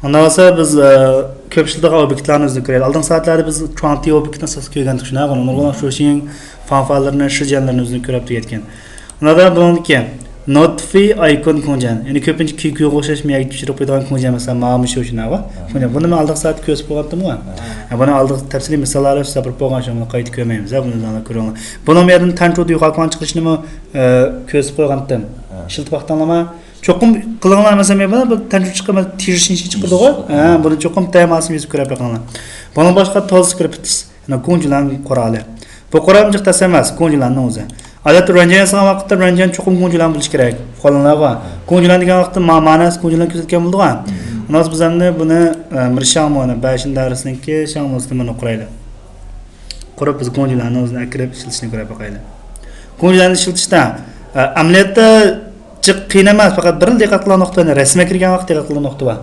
Ondan sonra biz köpçülük obyektlarni o'zini ko'raylik. Oldingi soatlarda biz kvantiy obyektni asos ko'rgandik shunaqa. Ularga shu ishning fanfarlarini, shijanlarini o'zini ko'rib turgan. Undan buniki Notfi icon konjan. Ya'ni ko'pincha kuyga o'xshash miyagi tushirib qo'yadigan konjan masalan ma'lum shu shunaqa. Buni men oldingi soat ko'rsatib qo'ygandim-ku. Buni oldingi tafsiliy misollar sabr bo'lgan shuni qayta ko'rmaymiz. Buni ko'ring. Buni yerdan tanchudi yo'qolgan chiqishni ko'rsatib qo'ygandim. Shiltib vaqtlanma cho'qim qilinglar masalan mana bu tanchud chiqib tirishin chiqdi-ku. Buni cho'qim taymasini yozib ko'rib qilinglar. Buni boshqa tool scripts, ya'ni konjalan quroli. Bu quramchiq tas emas, konjalanning o'zi. Adat ranjan yasagan vaqtda ranjan cho'qim konjalan bo'lish kerak. Qo'llanlarga. Konjalan degan vaqtda ma'nosi konjalan ko'rsatgan bo'ldi-ku. Undan biz endi buni Mirshamoni 5-darsiniki Shamosni quraylik. Qurib biz konjalanni o'zini akirib ishlatishni ko'rib boqaylik. Konjalanni ishlatishda amaliyotda qiyin emas, faqat bir diqqat qilgan nuqtani rasmga kirgan vaqtda diqqat qilgan nuqta bor.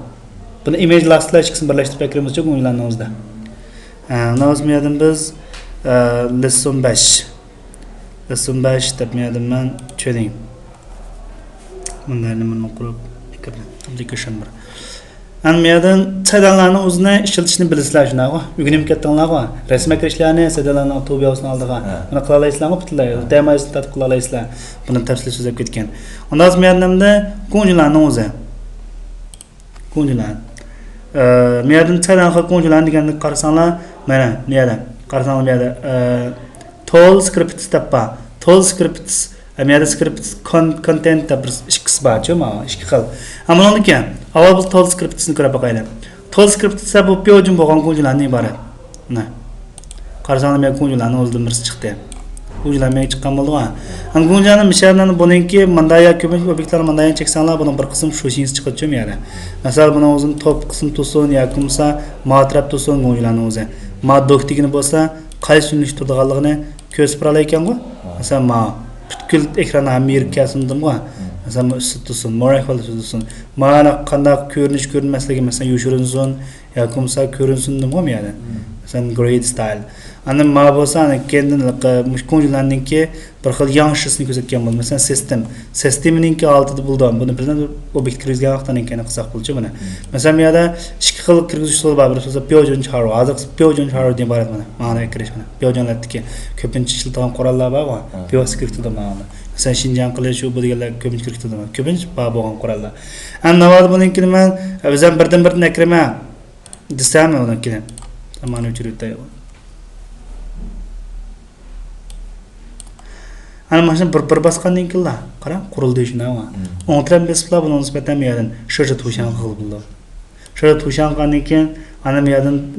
Buni image lastlash qismini birlashtirib kiramiz konjalanning o'zida. Nozmiyadan biz lesson 5 deb men cho'ding. Bunlarni men qurib application bir. Anmiyadan saydanlarni o'zini ishlatishni bilasizlar shunaqa. O'rganib ketdinglarmi? Rasmga kirishlarni saydanlarning tobiyosini oldiga. Buni qila olasizlarmi bitlay? Demo'ni tatbiq qila olasizlar. Buni tafsil so'zlab ketgan. Undan so'ng konjalarning o'zi. Konjalar. Meyadan saydanlar konjalar deganni qarasanglar, mana bu yerda. Qarasanglar bu yerda tool scripts tappa. Tool scripts Amiyada scripts content da bir ikki qism bor-ku, ikki xil. Ammo uniki avval biz tool scriptsni ko'rib boqaylik. Tool scripts esa bu pyojin bo'lgan konjalardan iborat. Mana. Qarasanglar men konjalarning o'zidan birisi chiqdi. Konjalar men chiqqan bo'ldi-ku. Ham konjalarning mishallarni buningki mandaya ko'p obyektlar mandaya cheksanglar buni bir qism sho'shingiz chiqadi-ku miyada. Masalan, buni o'zini top qism to'sin yoki bo'lmasa matrab to'sin konjalarning o'zi. Madoktigini bo'lsa qaysi yo'nalish turadiganligini ko'rsatib beradi ekan-ku. Masalan, butkul ekranni ham yiribkasindim-ku. Masalan, üstü tutsun, morak tutsun. Mana qanday ko'rinmasligi, masalan, yoshirinsin yoki bo'lmasa ko'rinsin-dim-ku miyada. Masalan, grade style. Ana ma bo'lsa, ana kendin konjalarninki bir xil yangishisini ko'rsatgan bo'ldi. Masalan, sistemninki altida bo'ldi. Buni birdan obyekt kirgizgan vaqtdan keyin qilsak bo'lchi buni. Masalan, bu yerda ikki xil kirgizish usul bor. Birisi pyojin charo, hozir pyojin charo deb iborat mana. Ma'noga kirish mana. Pyojinlardagi ko'pincha ishlatilgan qurollar bor-ku. Pyoskriptda ma'no. Masalan, Shinjan qilish u bu deganlar ko'pincha kirgiziladi. Ko'pincha bor qurollar. Ham navbat bunikini men bizdan birdan akrama desam unikini. Mana uchiribdi. Ana mana bir basqandan keyin qarang qurildi shunday. O'ntrab beslar buni nisbatan meyadan shirja to'shan qildi. Shirja to'shangandan keyin ana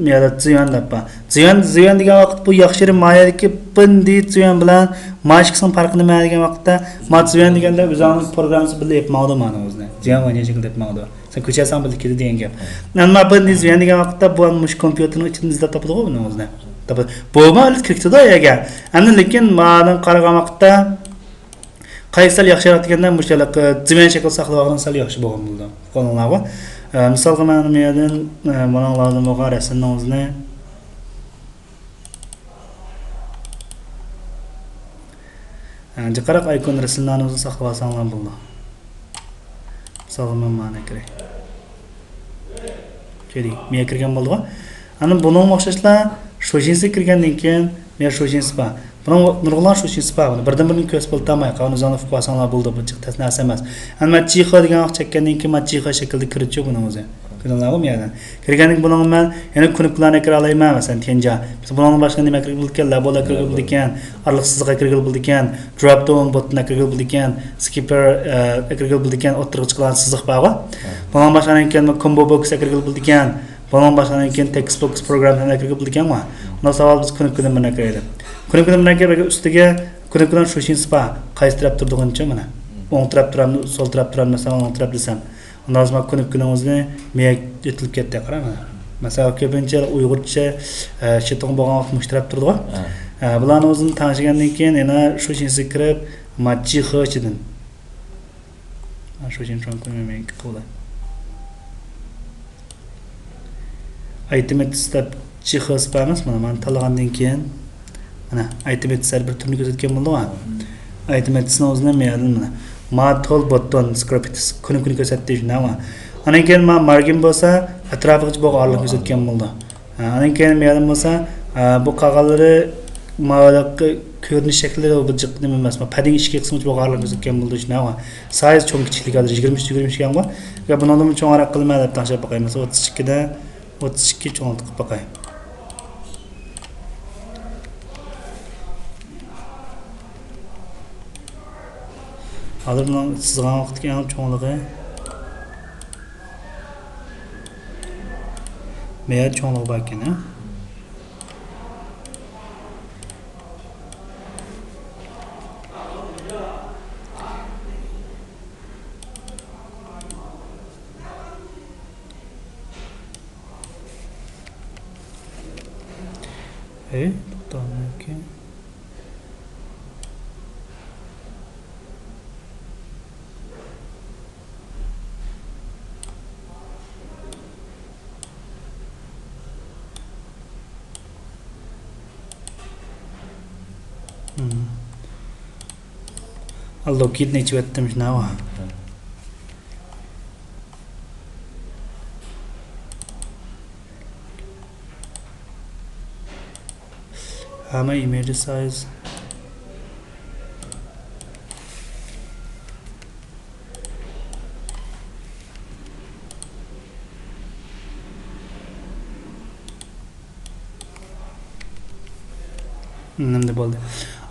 meyada ziyon debpa. Ziyon degan vaqt bu yaxshi mayadagi bindi ziyon bilan mashqning farqi nima degan vaqtda ziyon deganda o'zining programmasi bilan yapmadi mana o'zini. Ziyon va nechik deb ma'no. Sen ko'chasan bilib ketdi degan gap. Nima bindi ziyon degan vaqtda bu mush kompyuterning ichida izlab topadi-ku buni o'zini. Bu ma'lum kiribdi-da yaga. Endi lekin ma'lum qaragan vaqtda qaysal yaxshiroq deganda mushalik ziyon shakl saqlab sal yaxshi bo'lgan bo'ldi. Qonunlarga. Misalga men meyadan mana lazım bo'lgan rasmni o'zini qarab icon rasmlarni o'zini saqlab olsanglar bo'ldi. Misalga men mana kerak. Kerak. Men kirgan bo'ldi-ku. Ana buning o'xshashlar sho'shinsi kirgandan keyin men sho'shinsi bor. Buni nurg'ulan sho'shinsi bor. Birdan-birini ko'rsatib bo'lmay, qani o'zini fuqasanlar bo'ldi, bu chiqtas narsa emas. Ana chiqa degan vaqt chekkandan keyin chiqa shaklda kiritchi buni o'zi. Ko'rinadimi yani? Kirgandan buning men yana kunuklarni kira olmayman, masalan, tenja. Biz buning boshqa nima kirib bo'ldi ekan, labola kirib bo'ldi ekan, arliqsizga kirib bo'ldi ekan, drop down botna kirib bo'ldi ekan, skipper kirib bo'ldi ekan, o'tirib chiqqan siziq bor-ku. Buning boshqadan keyin combo box kirib bo'ldi ekan. Bundan boshqadan keyin textbox programmlarga kirib bo'ldi ekan-ku. Unda savol biz kunukdan birga kiradi. Kunukdan birga ustiga kunukdan sho'shin spa qaysi taraf turdigancha mana. O'ng taraf turamni, so'l taraf turamni masalan o'ng taraf desam. Undan so'ng kunukdan o'zini miyak yetilib ketdi, qarama. Masalan, ko'pincha Uyg'urcha sheton bo'lgan vaqt mushtarab turdi-ku. Bularni o'zini tanishgandan keyin yana sho'shinsi kirib, matchi xochidan. Sho'shin chon qo'ymayman qildi. Aytmet step chixos emas, mana tanlagandan keyin mana aytmet bir turni ko'rsatgan bo'ldi-ku. Aytmetning o'zini men mana matol button scripts kuni ko'rsatdi shunday. Ana keyin men margin bo'lsa atrofiga bo'lganlik ko'rsatgan bo'ldi. Undan keyin ma'lum bo'lsa, bu qog'ozlari ma'lumotga ko'rinish shaklida bu jiq nima emas, padding ichki qismi bo'lganlik ko'rsatgan bo'ldi. Shunday size cho'ng kichiklik hozir 20 ekan va bundan cho'ngroq qilma deb tashlab qo'yamiz. 32 da 32 cho'ng qilib qo'yay. Hozir bundan sizgan vaqtga ham cho'ngligi me'yor cho'ngligi bor ekan, to'xtayman ekan. Allo kitni ichib etdim shunava. Hamma image size nimda bo'ldi.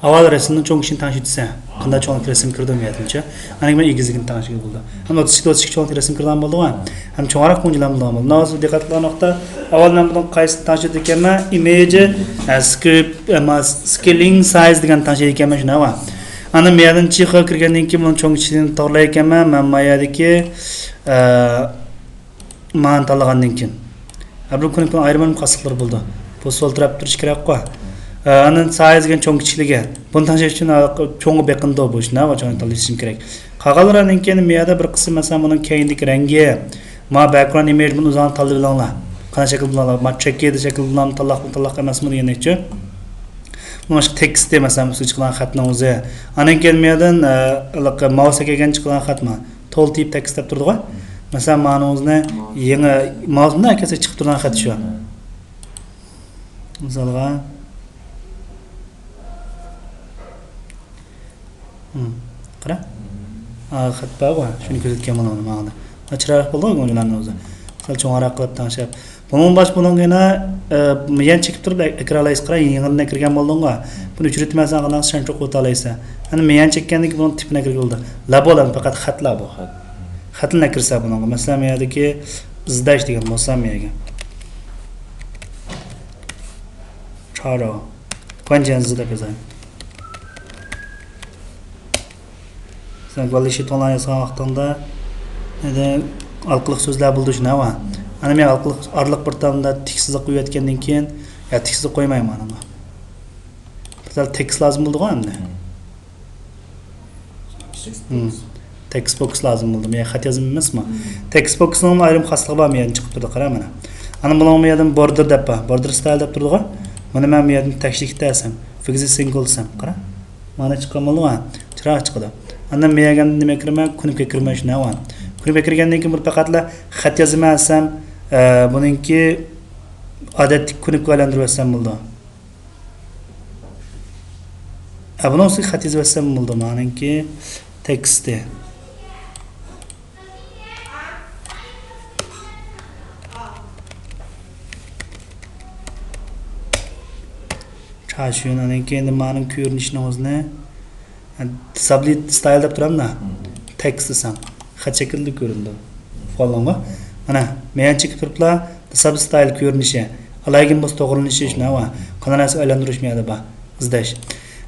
Avval rasmni cho'ng ishini tanishitsa, qanday cho'ng rasm kirdim yadimcha. Ana men egizligini tanishib bo'ldi. Ham 32 cho'ng rasm kirgan bo'ldi-ku. Ham cho'ngroq qo'njilan bo'ldi. Nozir diqqat qilmoqda avval men buni qaysi tanishib ekanman? Image script scaling size degan tanishib ekanman shunava. Ana men chiqib kirgandan keyin buni cho'ng ishini to'g'rilay ekanman. Men mayadagi man tanlagandan keyin. Bu kun ayrimlar qasliqlar bo'ldi. Bu soltirab turish kerak-ku. Anan size degan cho'ng kichikligi. Buni tanlash uchun cho'ng'i beqinda bo'lish, nima cho'ng tanlashim kerak. Qog'ozlardan keyin miyada bir qism masalan buning keyindagi rangi, background image buni o'zini tanlab olinglar. Qanday shakl bilan, checked shakl bilan tanlaq emasmi degancha. Buni text masalan ustiga chiqqan xatning o'zi. Anan keyin miyadan mouse kelgan chiqqan xatma. Tall type text deb turdi-ku. Masalan, ma'ni o'zini yangi mouse bilan akasi chiqib turgan xat shu. Misolga qara. Xat bor, shuni ko'rsatgan bo'laman ma'noda. Chiroq bo'ldi o'yinlarning o'zi. Sal cho'ngroq qilib tanishib. Bundan bosh buningina men chekib turib ekranlaysiz qara, yengildan kirgan bo'ldingmi? Buni o'chirtmasan qana sen cho'q o'ta olaysiz. Ana men chekkandan keyin buni tipina kirgan bo'ldi. Labolar faqat xatlar bu. Xatlar kirsa bunga. Masalan, mendagi izlash degan bo'lsa menga. Charo. Qanchasi deb yozayman. Sen qolishi to'lan yozgan vaqtida alqiliq so'zlar bo'ldi shunava. Ana men alqiliq arliq bir tamda tiksizlik qo'yayotgandan keyin tiksizlik qo'ymayman ana. Bizlar tekst lazım bo'ldi-ku endi. Text box lazım bo'ldi. Men xat yozim emasmi? Text boxning ayrim xasligi bor, men chiqib turdi, qara mana. Ana buni men yerdan border deb, border style deb turdi-ku. Mana men yerdan tekstlik desam, fix single desam, qara. Mana chiqqan bo'ldi-ku. Chiroq chiqdi. Ana men nima kiraman, kunibga kirmay shunava. Kunibga kirgandan keyin bir faqatla xat yozmasam, buningki odatli kunibga aylantirib olsam bo'ldi. Buni o'zi xat yozib olsam bo'ldi, ma'niki teksti. Chashundan keyin ma'lum ko'rinishni o'zini sublit style deb turamda. Text desam, xat shaklida ko'rindi. Follow. Mana men chekib turiblar, sub style ko'rinishi, alaygan bo'z to'g'rilanishi shunava. Qanday aylantirishmaydi ba, izlash.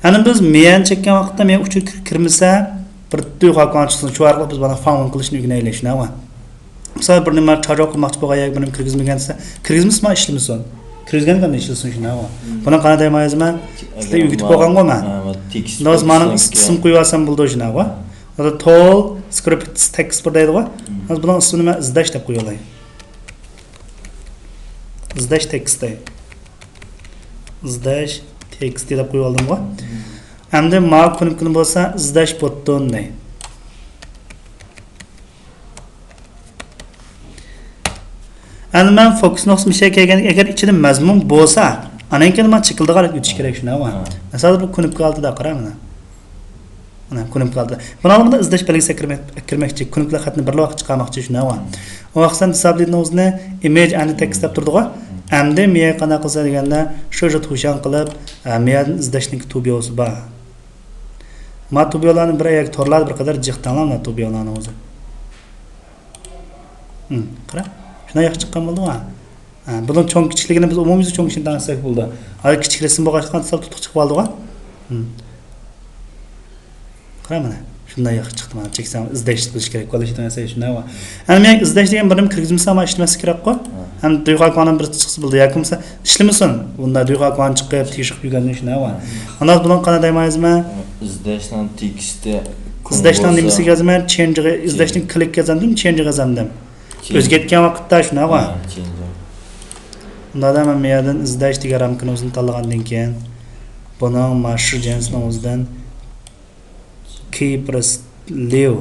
Ana biz men chekkan vaqtda men uchun kirmasa, bir to'g'ri qon chiqsin, shu orqali biz bana fan qilishni o'rganaylik shunava. Misol bir nima charjoq qilmoqchi bo'lgan, buni kirgizmagansa, kirgizmasmi ishlimisan? Kirgizgan qanday ishlasin shunava. Buni qanday demayman? Sizlar o'rgatib qo'yganmi men? Noz ma'ni ism qo'yib olsam bo'ldi shunava. Ada tall script text bir deydi-ku. Biz buni ismini men izlash deb qo'ya olay. Izlash text dey. Izlash text deb qo'ya oldim-ku. Endi ma kunib bo'lsa izlash button dey. Ana men fokus nuqtasi kelgan agar ichida mazmun bo'lsa, anan keyin men chiqildiga o'tish kerak shunday. Masalan, bu kunibga oldida qaramana. Mana kunibga oldi. Buni olganda izlash belgisiga kirmoqchi, kuniblar xatni bir vaqt chiqarmoqchi shunday. O vaqtdan hisoblaydigan o'zini image and text deb turdi-ku. Endi miya qana qilsa deganda shu xushan qilib, miyadan izlashning tubiyosi bor. Ma tubiyolarning bir ayak torlar bir qadar jiqtanlar tubiyolarning o'zi. Qara. Shuna yoq chiqqan bo'ldi-ku. Bunun cho'ng kichikligini biz umumiy cho'ng ishini tansak bo'ldi. Hali kichik resim bo'lg'achdan sal tutuq chiqib oldi-ku. Qara mana. Shunday yoq chiqdi mana. Cheksam izlash qilish kerak. Qolishdan esa shunday va. Ana men izlash degan birini kirgizmasa ham ishlamas kerak-ku. Ham duyg'u qonun bir chiqsa bo'ldi. Yoki bo'lsa ishlamasin. Bunda duyg'u qon chiqib, teshib yurgandan shunday va. Ana buning qana deymizmi? Izlashdan tekstda izlashdan nimasi yozaman? Change izlashning klik yozandim, change yozandim. O'zgartgan vaqtda shunday va. Unda men miyadan izlash degan ramkani o'zini tanlagandan keyin buning mashhur jinsning o'zidan keep live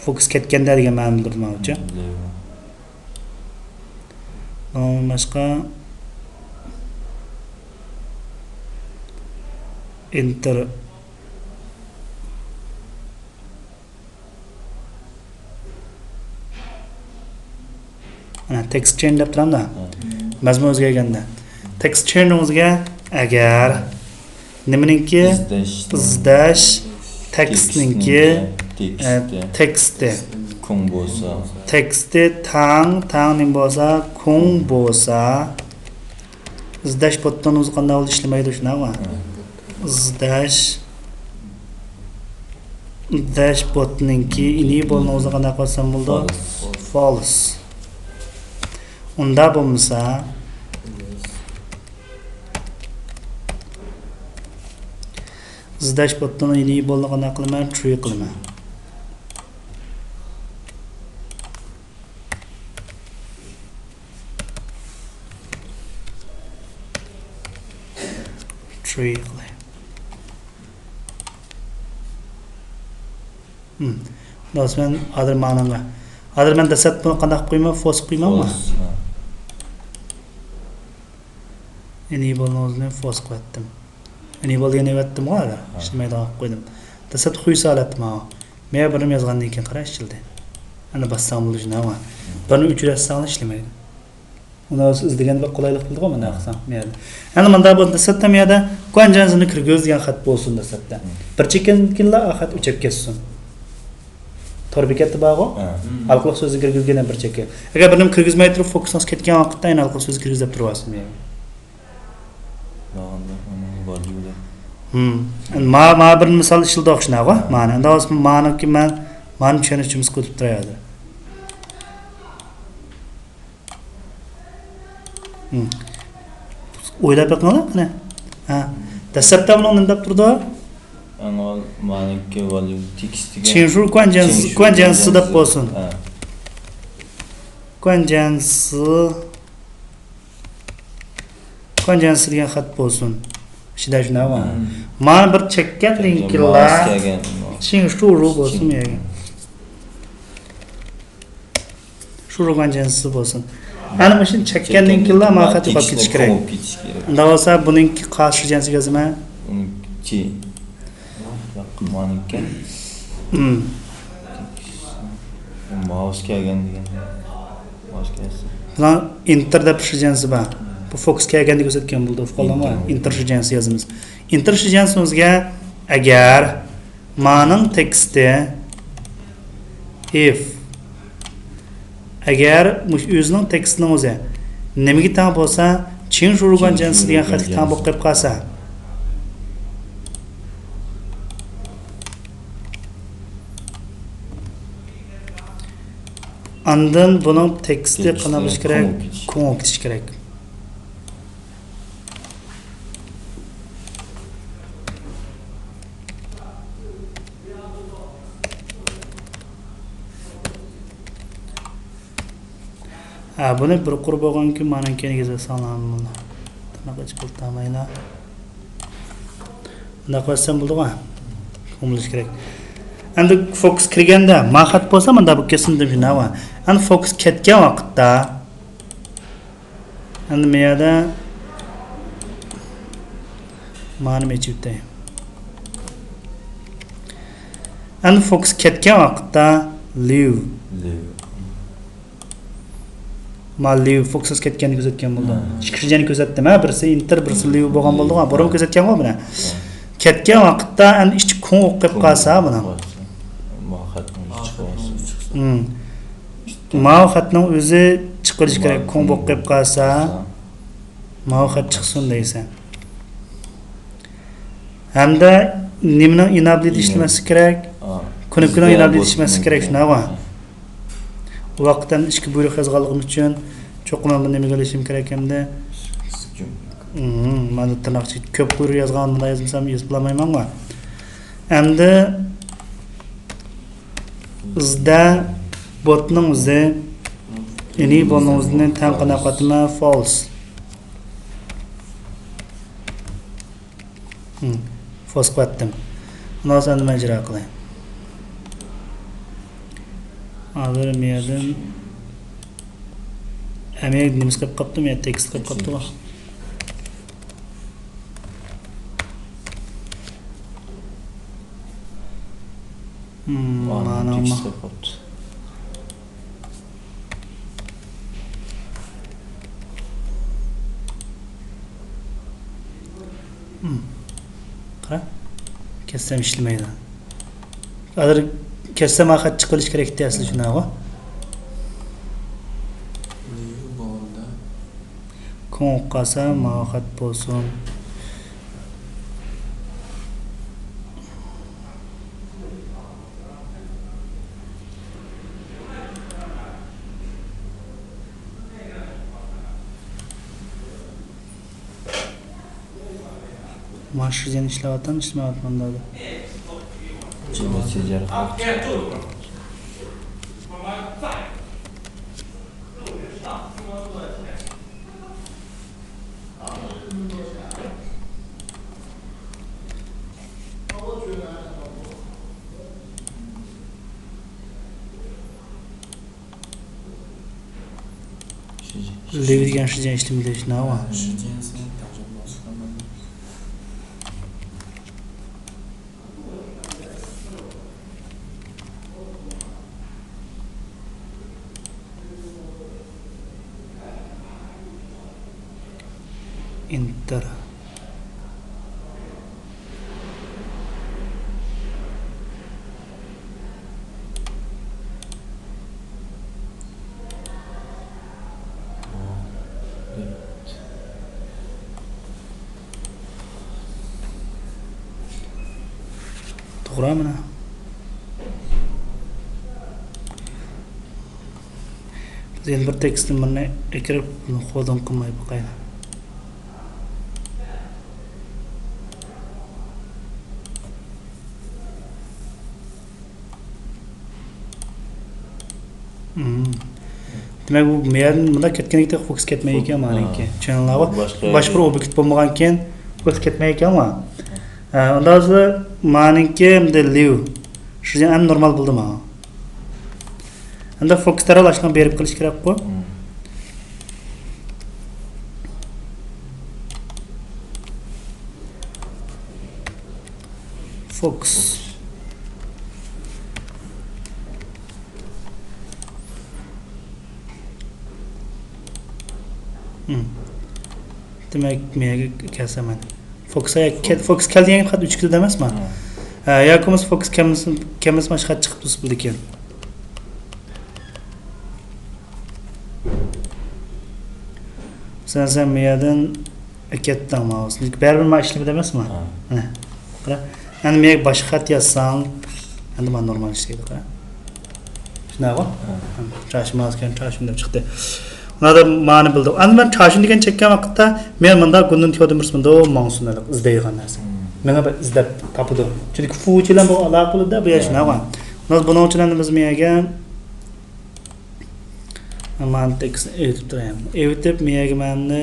fokus ketganda degan ma'no bildirmoqchi. Boshqa enter ana text change deb turamda. Mazmun o'zgarganda. Text change o'ziga agar nimaninki izlash tekstninki teksti kung bo'lsa teksti tangning bo'lsa kung bo'lsa izlash botdan o'zi qanday bo'lib ishlamaydi shunaqmi? Izlash botninki enable o'zi qanday qilsam bo'ldi? False. Unda bo'lmasa izlash botdan enable qanday qilaman? True qilaman. True qilay. Dasman other ma'noga. Other man dasat buni qanday qo'yman? False qo'ymanmi? Enable o'zini false qo'ydim. Enable degan evatdim hozir. Ishlamaydi qo'ydim. Dasat qo'ysa olatdim ha. Men birim yozgandan keyin qara ishildi. Ana bassam bo'ldi shunday. Buni uchrashsam ishlamaydi. Uni o'z izlagan bir qulaylik qildi mana qilsam men. Endi menda bu dasatda menda qanchansini kirgizgan degan xat bo'lsin dasatda. Bir chekinlar xat o'chib ketsin. Torbekatda bog'o? Alqoq so'zi kirgizgan bir cheki. Agar birini kirgizmay turib fokusimiz ketgan vaqtda aynan alqoq so'zi kirgizib turasiz men. Ma bir misol ishildi o'xshanaga, mana. Endi hozir ma'noki men tushunishimiz kutib turadi. O'ylab baqqanlar qana? Ha. Dastlabda buni nima deb turdi? Anol ma'noki value tekstiga. Change quanchance deb bo'lsin. Quanchance degan xat bo'lsin. Shida shunaqmi? Mana bir chekkat linklar. Change to row bo'lsin menga. Shu quanchance bo'lsin. Ana o'sha chekkan linklar men xat yo'qolib ketish kerak. Unda bo'lsa buningki qarshi jinsiga yozaman. Uniki ma'noki. Mouse kelgan degan. Mouse kelsa. Bular enter deb shijinsi bor. Bu fokus kelganda ko'rsatgan bo'ldi. Qo'llanma enter shijinsi yozamiz. Enter shijinsingizga agar ma'ning teksti if agar o'zining tekstining o'zi nimaga tang bo'lsa, change urgan jinsi degan xatga tang bo'lib qolib qolsa, andan buning teksti qana bo'lish kerak, ko'ngil ketish kerak. Buni bir qurib olganki, mana keyin yozasan buni. Bunaqa chiqiltamaylar. Bunaqa qilsam bo'ldi-ku. Ko'milish kerak. Endi fokus kirganda maqsad bo'lsa, menda bu kesin deb shunava. Endi fokus ketgan vaqtda endi bu yerda ma'ni mechibdi. Endi fokus ketgan vaqtda leave. Leave fokus ketganini ko'rsatgan bo'ldi. Chiqishini ko'rsatdimi? Birisi enter, birisi leave bo'lgan bo'ldi-ku. Burun ko'rsatgan-ku buni. Ketgan vaqtda endi ichi kun o'qib qolsa buni. Ma'xatning o'zi chiqarish kerak, kun o'qib qolsa, ma'xat chiqsin deysan. Hamda nimaning inability ishlamasi kerak? Kunukning inability ishlamasi kerak shunaqa. Bu vaqtdan ichki buyruq yozganligim uchun cho'qim men nimaga olishim kerak endi. Mana tirnoqchi ko'p buyruq yozganimda yozmasam yozolmayman-ku. Endi izda botning o'zi enable'ning o'zini tanqina qatma false. False qatdim. Bundan sonra nima ijro qilay? Hozir men amek nima qilib qopdim, men tekst qilib qopdim. Mana qara kessam ishlamaydi. Hozir kessam xat chiqarish kerak deyapsiz shunaqa. bo'ldi. Kun qasa xat bo'lsin. Maşrıcan işlevatan işlemevatman da. Messenger Levidigan şirjan işlemide şuna var. Enter. To'g'ri mana. Biz endi bir tekstni mana ekirib qo'ldan qilmay boqaylik. Demak bu men bunda ketganlikda fokus ketmay ekan meniki. Channellar boshqa bir obyekt bo'lmagan ekan fokus ketmay ekanmi? Unda o'zi meniki endi live. Shu ham normal bo'ldimi? Unda fokus taralashni berib qilish kerak-ku. Fokus demak menga kelsaman. Fokus kelgan xat 3 kilda emasmi? Yoki biz fokus kelmas xat chiqib turibdi bu ekan. Sen mendan ketding mouse. Baribir men ishlamada emasmi? Qara. Endi men boshqa xat yozsam, endi men normal ishlaydi, qara. Shunaqa? Trashmaskan trashimda chiqdi. Nada ma'ni bildi. Endi men trashim degan chekkan vaqtda men bunda kundan tiyodimirsmanda ma'nusundalik izlaydigan narsa. Menga bir izlab topdi. Chunki fuchilar bu aloqada bu shunaqa. Biz buning uchun endi biz menga man tekst etib turayman. Etib menga menni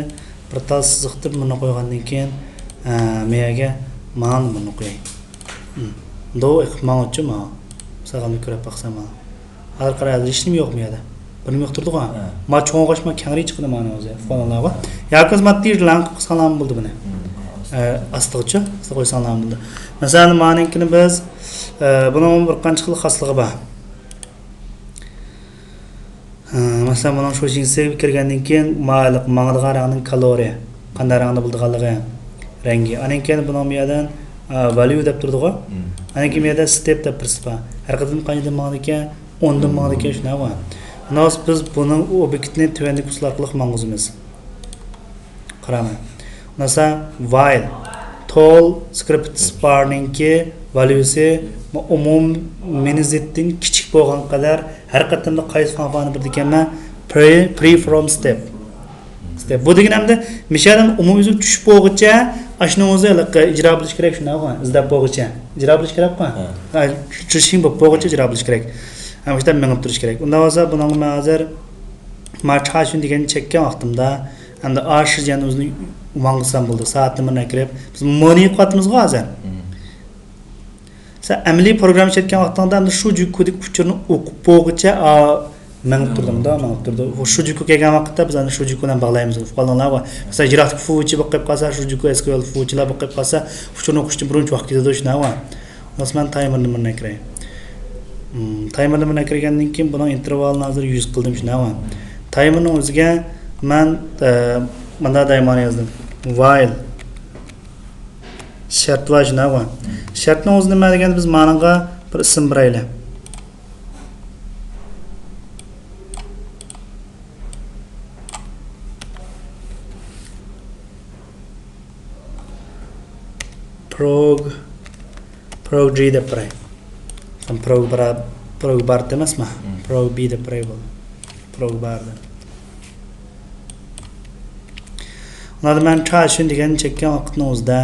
bir tal siziqtirib buni qo'ygandan keyin menga man buni qo'yay. Do iqmon uchun ma. Sag'alni ko'rib baqsam. Har qanday ishim yo'q menga. Bunu yoqtirdi qo'y. Ma cho'ng'ashma kengri chiqdi mana o'zi. Falanlarga. Yoki ma tirlan qilsanglar bo'ldi buni. Astig'icha, qo'ysanglar bo'ldi. Masalan, ma'ninkini biz buni bir qancha xil xosligi bor. Masalan, buni shu jinsiga kirgandan keyin ma'liq, mang'ilga rangning kaloriya, qanday rangda bo'lganligi, rangi. Anan keyin buni bu yerdan value deb turdi-ku. Anan keyin bu yerda step deb tursa, har qanday qanday ma'ni ekan, 10 dan ma'ni ekan shuna va. Nos biz buning obyektni tuvandagi usul orqali ma'ng'uzimiz. Qarama. Masalan, while tall script barningki valuesi umum menizitning kichik bo'lgan qadar har qatlamda qaysi fanfani bir deganman pre from step. Bu deganimda mishadan umumiy tushib bo'lguncha ashuni o'zi ijro qilish kerak shunaqa izlab bo'lguncha ijro qilish kerak-ku. Tushishing bo'lguncha ijro qilish kerak. Ham shunday mengib turish kerak. Unda bo'lsa buni men hozir marchashun degan chekkan vaqtimda endi ash yana o'zini mang'isam bo'ldi. Soatni mana kirib biz moni qatmizga hozir. Sen amaliy program ishlatgan vaqtingda endi shu jukodik uchurni o'qib bo'lguncha mengib turdim-da, mengib turdi. Shu juko kelgan vaqtda biz ana shu juko bilan bog'laymiz. Qolganlar bor. Masalan, jiroqlik fuchi bo'lib qolsa, shu juko SQL fuchilar bo'lib qolsa, uchurni o'qishni birinchi vaqt ketadi shuna va. Masalan, timerni mana kiray. Timerni bilan kirgandan keyin buni intervalni hozir 100 qildim shuna va. Timerning o'ziga men mana daymon yozdim. While shart va shuna va. Shartning o'zi nima deganda biz ma'noga bir ism beraylik. Prog G deb beray. Ham prog bar emasmi? Prog B deb beray bo'ldi. Prog bar. Unda men shun degan chekkan vaqtning o'zida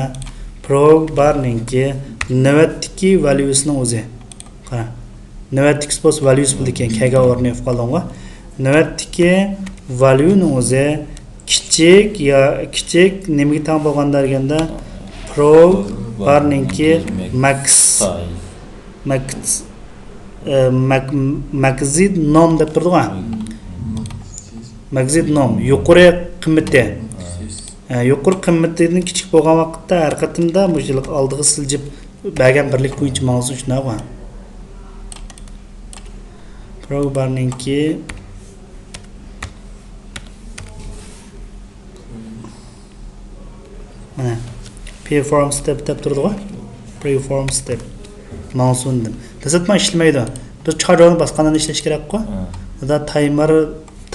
prog barningki 90 valuesini o'zi. Qara. 90 suppose values bo'ldi ekan, kaga o'rnab qoldim-ku. 90 value ni o'zi kichik nimaga teng bo'lganda deganda prog barningki maxid nom deb turdi-ku. Maxid nom yuqori qimmati. Yuqori qimmatidan kichik bo'lgan vaqtda har qatimda mushliq oldiga siljib bergan birlik bo'yicha mavzu shuna va. Prog barningki mana preform step deb turdi-ku. Preform step mavzundim. Tasatma ishlamaydi. Biz chorani bosqandan ishlash kerak-ku. Unda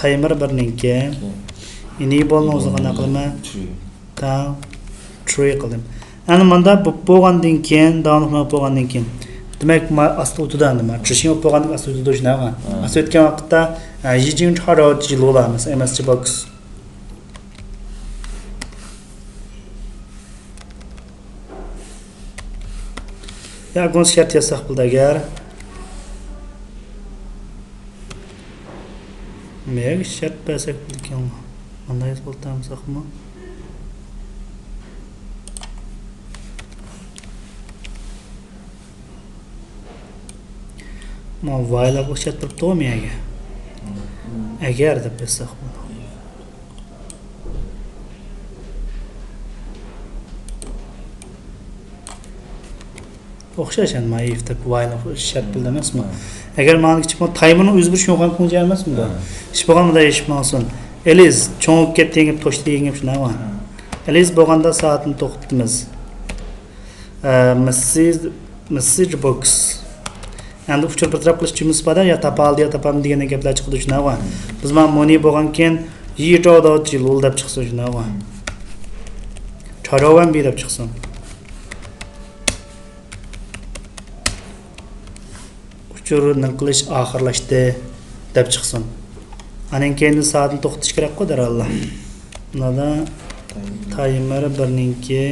timer barningki enable o'zi qana qilaman? True qildim. Ana menda bu bo'lgandan keyin, davom bo'lgandan keyin. Demak, men asli o'tidan nima? Tushing bo'lgandan asli o'tida shunaqa. Asli o'tgan vaqtda yijing chorot jilolamiz, MSG box. Ya gons shart yasak bo'ldi agar. Men shart basak ekan. Qanday bo'ltamsaqmi? Ma while o'shat turibdi-ku menga. Agar deb bilsaq buni. O'xshashan maif deb while shart bildi emasmi? Agar ma'ni kichik timerni o'zgarish yo'qan qo'ygan emasmi bu? Ish bo'lganda ish ma'sun. Eliz cho'ngib ketding to'shdi yengib shunaqa. Eliz bo'lganda soatni to'xtatamiz. Message box. Endi uchur bir taraf qilishimiz bor ya tapaldi ya tapam degan gaplar chiqdi shunaqa. Biz men moni bo'lgan keyin yitoda jilol deb chiqsa shunaqa. Chorovan berib chiqsin. Uchurni qilish oxirlashdi deb chiqsin. Anan keyin soatni to'xtatish kerak-ku darallah. Bunda timer birninki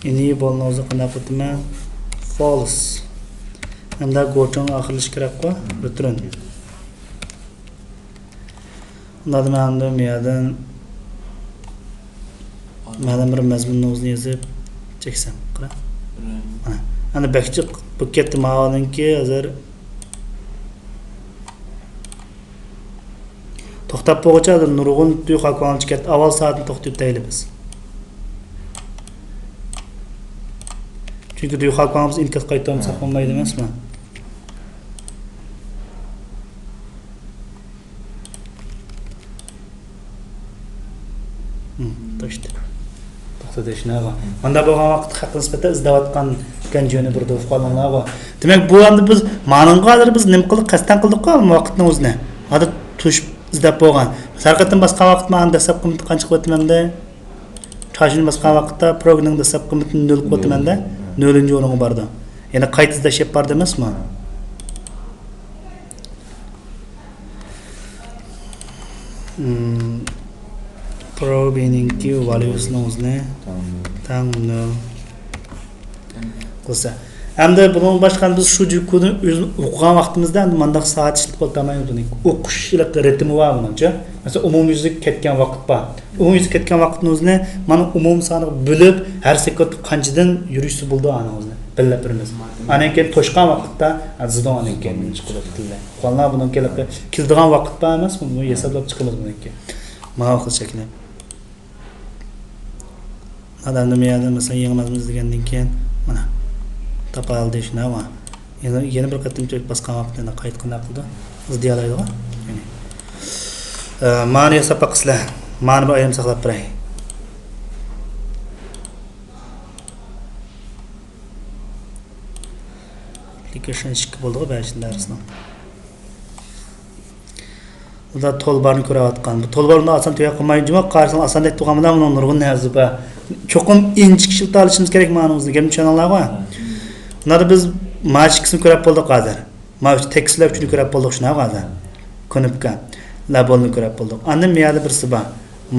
enable o'zi qanday qildim? False. Unda go'chong oxirlash kerak-ku, return. Unda men meyadan bir mazmunni o'zini yozib cheksam, qara. Ana bakchiq bu ketdi ma'lumki hozir to'xtab bo'lguncha nurg'un tuyqakonchi ket avval soatni to'xtatib deymiz. Chunki tuyqakonimiz inkas qaytarmasa bo'lmaydi emasmi? To'xtatdi. To'xtatish nima? Manda bo'lgan vaqt haq nisbatan izlayotgan ganjoni bir do'f qolganlar bor. Demak, bu endi biz ma'nonga hozir biz nima qildik, qasddan qildik-ku vaqtni o'zini. Hozir tush izlab bo'lgan. Sarqatdan boshqa vaqt ma'ni dasab qimmat qancha qilyapmanda? Chashini boshqa vaqtda programning dasab qimmatini 0 qilyapmanda, 0-o'ringa bordi. Ya'ni qayta izlashib bordi emasmi? Probing valuesini o'zini tang 0 qilsa. Hamda bundan boshqa biz shu kodni o'qigan vaqtimizda mandaq soat ishlab qolmaymiz buni. O'qish ritmi bor buncha. Masalan, umumyuzlik ketgan vaqt bor. Umumyuzlik ketgan vaqtni o'zini mana umum soniga bo'lib, har sekund qanchadan yurishi bo'ldi ana o'zini bilib turamiz. Ana keyin to'shqan vaqtda azidon ana keyin chiqib o'tdilar. Qollar bundan kelib keldigan vaqt bor emasmi? Buni hisoblab chiqamiz buniki. Ma'qul shakli. Adam nima yerda masalan yig'imimiz degandan keyin mana topaldi shuna va yana bir qatim boshqa vaqtda qayd qilib qildi. Biz deyalaydi-ku. Ya'ni ma'ni hisob qilsizlar. Ma'ni bir ayrim saqlab turay. Application ishki bo'ldi-ku ba'zi darsdan. Ular to'lbarni ko'rayotgan. Bu to'lbarni oson tuya qilmaydi, qarasang osondek turgan bilan uni nurg'un nazuba. Cho'qim inchik shilta olishimiz kerak ma'nomizda. Gapni tushuninglarmi? Bunları biz maçkisini ko'rib bo'ldik hozir. Mana shu tekstlar uchun ko'rib bo'ldik shuna hozir. Konibga labolni ko'rib bo'ldik. Andan miyada birsi bor.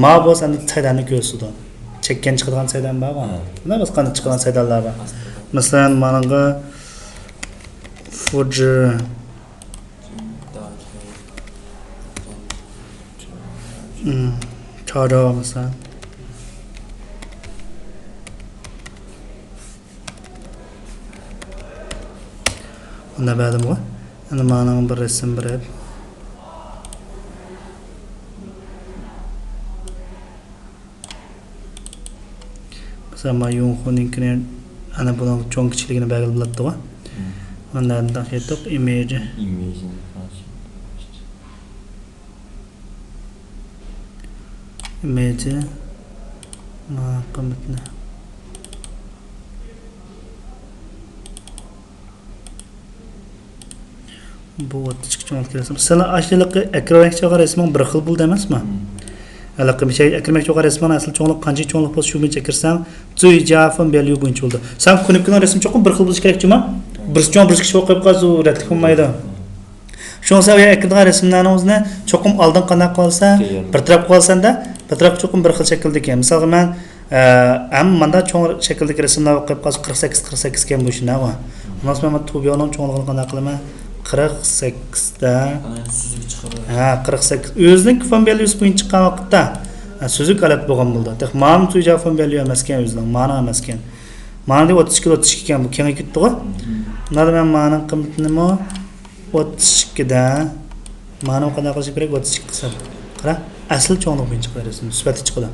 Ma bo'lsa endi saydanni ko'rsatdi. Chekkan chiqadigan saydan bormi? Bunda boshqa chiqqan saydanlar bor. Masalan, menga Fuji Charo masalan. Bunda ba'dim bu. Endi ma'noning bir rasm berib. Masalan, Mayunxoninkini ana buning cho'ng kichikligini belgilab biladi-ku. Bundan daqiq image. Image qamatni. Bu o'tishga cho'ng'ib kelasizmi? Sizlar ashliqi akromak cho'g'ar resming bir xil bo'ldi emasmi? Alaqim şey akromak cho'g'ar resming asl cho'ng'lik qancha cho'ng'lik bo'lsa shu bo'yicha kirsam, Zui Jafon value bo'yicha bo'ldi. Sen kunukning resmi cho'qim bir xil bo'lishi kerak-chimi? Bir cho'ng bir kishi qo'yib qo'ysa u ratlik bo'lmaydi. Shunga saviya akromak resmlarning o'zini cho'qim oldin qanday qolsa, bir taraf qolsanda, bir taraf cho'qim bir xil shaklda ekan. Masalan, men manda cho'ng shakldagi rasmlarni qo'yib qolsa 48 kan bo'lishini va. Undan men Tubiyoning cho'ng'ligini qanday qilaman? 48 da suzuk chiqaradi. Ha, 48. O'zining fon values bo'yicha chiqqan vaqtda suzuk alat bo'lgan bo'ldi. Demak, ma'lum tuja fon value emas ekan o'zining, ma'no emas ekan. Ma'noda 32 ekan bu keng ketdi-ku. Unda men ma'no qimmatini 32 da ma'no qanday qilish kerak? 32 qilsam. Qara, asl cho'nglik bo'yicha chiqarasiz, sifati chiqadi.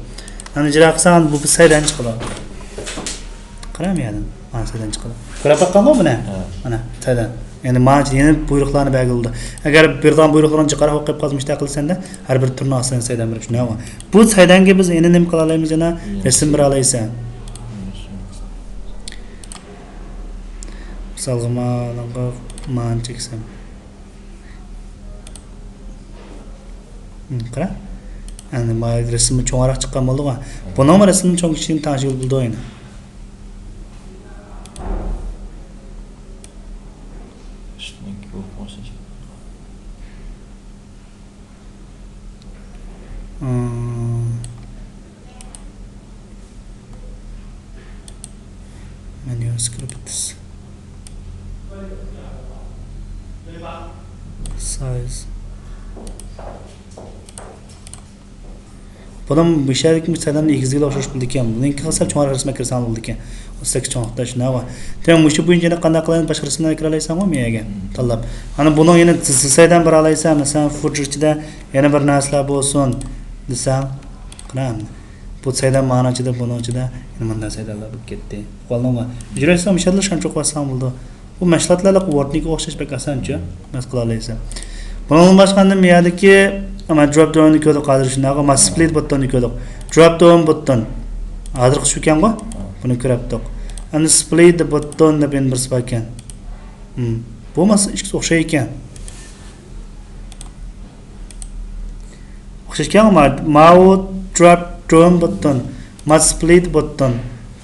Ana ijro qilsam bu saydan chiqadi. Qaramayadi. Mana saydan chiqadi. Ko'rib baqqanmi buni? Mana saydan. Yani maaş yeni buyruqlarını belgildi. Eğer birden buyruqlarını çıkarıp okuyup kazmışta kılsanda her bir turnu aslan saydan bir şuna var. Bu saydan ki biz yeni nim kılalayımız yana resim bir alaysa. Salgıma alanga maan çeksem. Kara? Yani maaş resmi çoğarak çıkan oldu var. Bunun ama resmin çok kişinin tanışık buldu oyunu. Manuscripts size Bunun bir şeylik müsaaden egizliğiyle hoşuş bulduk ekan. Bunun iki hesap çoğar resme kirsan oldu ekan. 8 çoğunlukta şuna var. Tamam şu boyunca qanday qilib boshqa rasmlarga kira olaysanmi menga tanlab. Ana buning yana saydan bir olaysan, masalan, Fujirchida yana bir narsalar bo'lsin desam, qilaman. Bu saydan ma'nochida, buning ichida yana bunday saydanlar bo'lib ketdi. Qo'lnoma. Jurasam inshaalloh shuncha qo'ysam bo'ldi. Bu mashg'ulotlarga Word'ga o'xshash bek osoncha mas qila olaysan. Bundan boshqanda miyadagi ama drop down'ni ko'rib qoldir shunaqa, ama split button'ni ko'rib. Drop down button. Hozir shu ekan-ku. Buni ko'ribdik. Ana split button deb bir sifat ekan. Bo'lmasa ikkisi o'xshash ekan. O'xshash ekan, mouse drop down button, split button.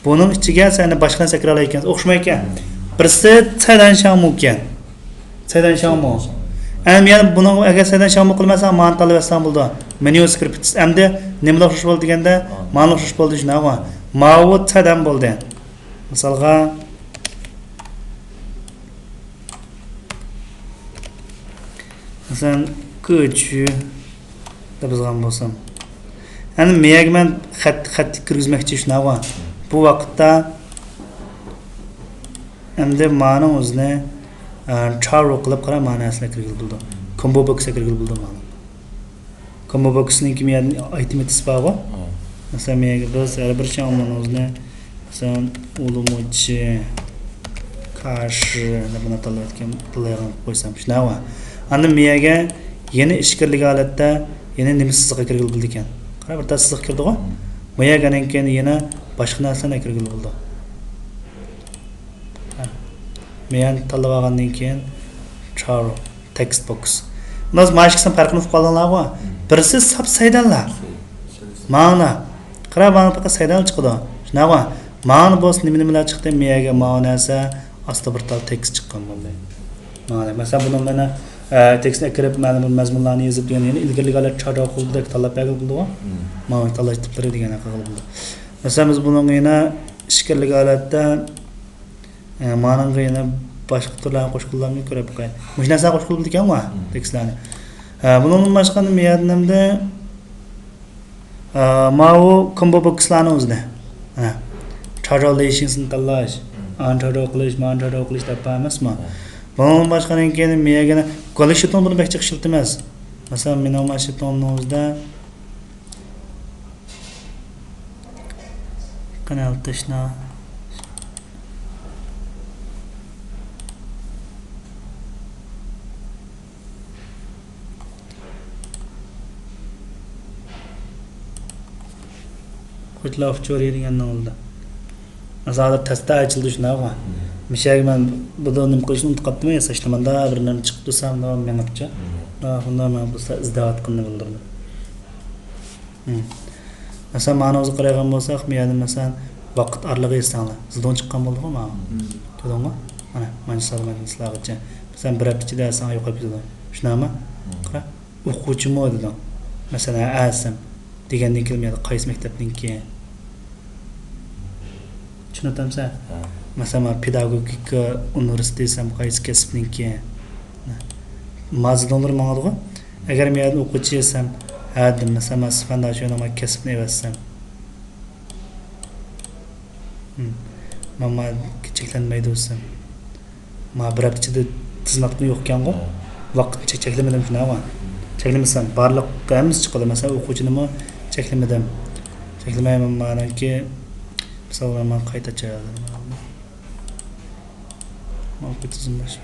Buning ichiga seni boshqa narsa kira olgan, o'xshamay ekan. Birisi saydan shamu ekan. Saydan shamu. Yani bunu agar saydan shamu qilmasa, ma'no tanlaysan bo'ldi. Menu scripts endi nima o'xshash bo'ldi deganda, ma'no o'xshash bo'ldi shunaqa. Mouse saydan bo'ldi. Misalga masalan ko'chu deb yozgan bo'lsam. Yani miyag men xat kirgizmoqchi shunaqa. Bu vaqtda endi ma'no o'zini charo qilib qara ma'nosini kirgizildi. Combo boxga kirgizildi ma'no. Combo boxning kimiyani aytimitis bor. Masalan miyag biz bir chomoni o'zini masalan ulumuchi qarshi buni tanlayotgan pullarni qo'ysam shunaqa. Endi miyaga yeni ishkirlik holatda yeni nima sizga kirgizildi ekan. Qara bir tasdiq kirdi-ku. Miyagandan keyin yana boshqa narsalarga kirgizildi. Men tanlab olgandan keyin charo text box. Biz mashqdan farqini qolganlar-ku. Birisi sap saydanlar. Ma'no. Qara ma'no faqat saydan chiqdi. Shunaqa. Ma'no bo'lsa nima chiqdi? Miyaga ma'nosi asta bir tal text chiqqan bo'ldi. Ma'no. Masalan, buni mana tekstni kirib ma'lum mazmunlarni yozib degan, ya'ni ilgirligalar charo qildik, tanlab berildi-ku. Ma'no tanlash tiplari degan qilindi. Masalan, biz buni yana ishkirlik holatda ma'noga yana boshqa turlarni qo'shqinlarni ko'rib qo'yay. Mush narsa qo'shqilib ekan-ku tekstlarni. Bundan boshqa nima yodimda ma'u combo boxlarni o'zida. Charo leshingni tanlash, charo qilish, charo qilish deb emasmi? Bundan boshqadan keyin miyaga qo'lishiton buni bekchi qilishilmas. Masalan, men mashitonning o'zida kanal tashna Kutla ofçori degandan oldu. Masalan, testda açıldı shunaqa. Mishaga men buni nima qilishni unutib qoldim, yasashlamanda bir narsa chiqib tursam, men menimcha. Bunda men bu izlayotganini bildirdim. Masalan, ma'no o'zi qaragan bo'lsak, men masalan vaqt arlig'i esanglar. Zidon chiqqan bo'ldi-ku mana. Ko'rdingmi? Mana solman sizlarga. Masalan, bir hafta ichida san yo'qolib ketadi. Shunaqami? Qara, o'quvchimi dedim. Masalan, asam degandan keyin qaysi maktabniki? Tushuntamsa? Masalan, pedagogika universiteti desam, qaysi kasbniki? Mazmunlar ma'lummi? Agar men o'quvchi esam, hadim masalan, sifanda shunama kasbni evassam. Mama cheklanmaydi o'sam. Ma bir hafta ichida xizmatni yo'q ekan-ku. Vaqt cheklamadim shunaqa. Cheklamasam, barliq hammasi chiqadi. Masalan, o'quvchinimi cheklamadim. Cheklamayman ma'noki misollar men qayta chiqadim. Men bitizimlash.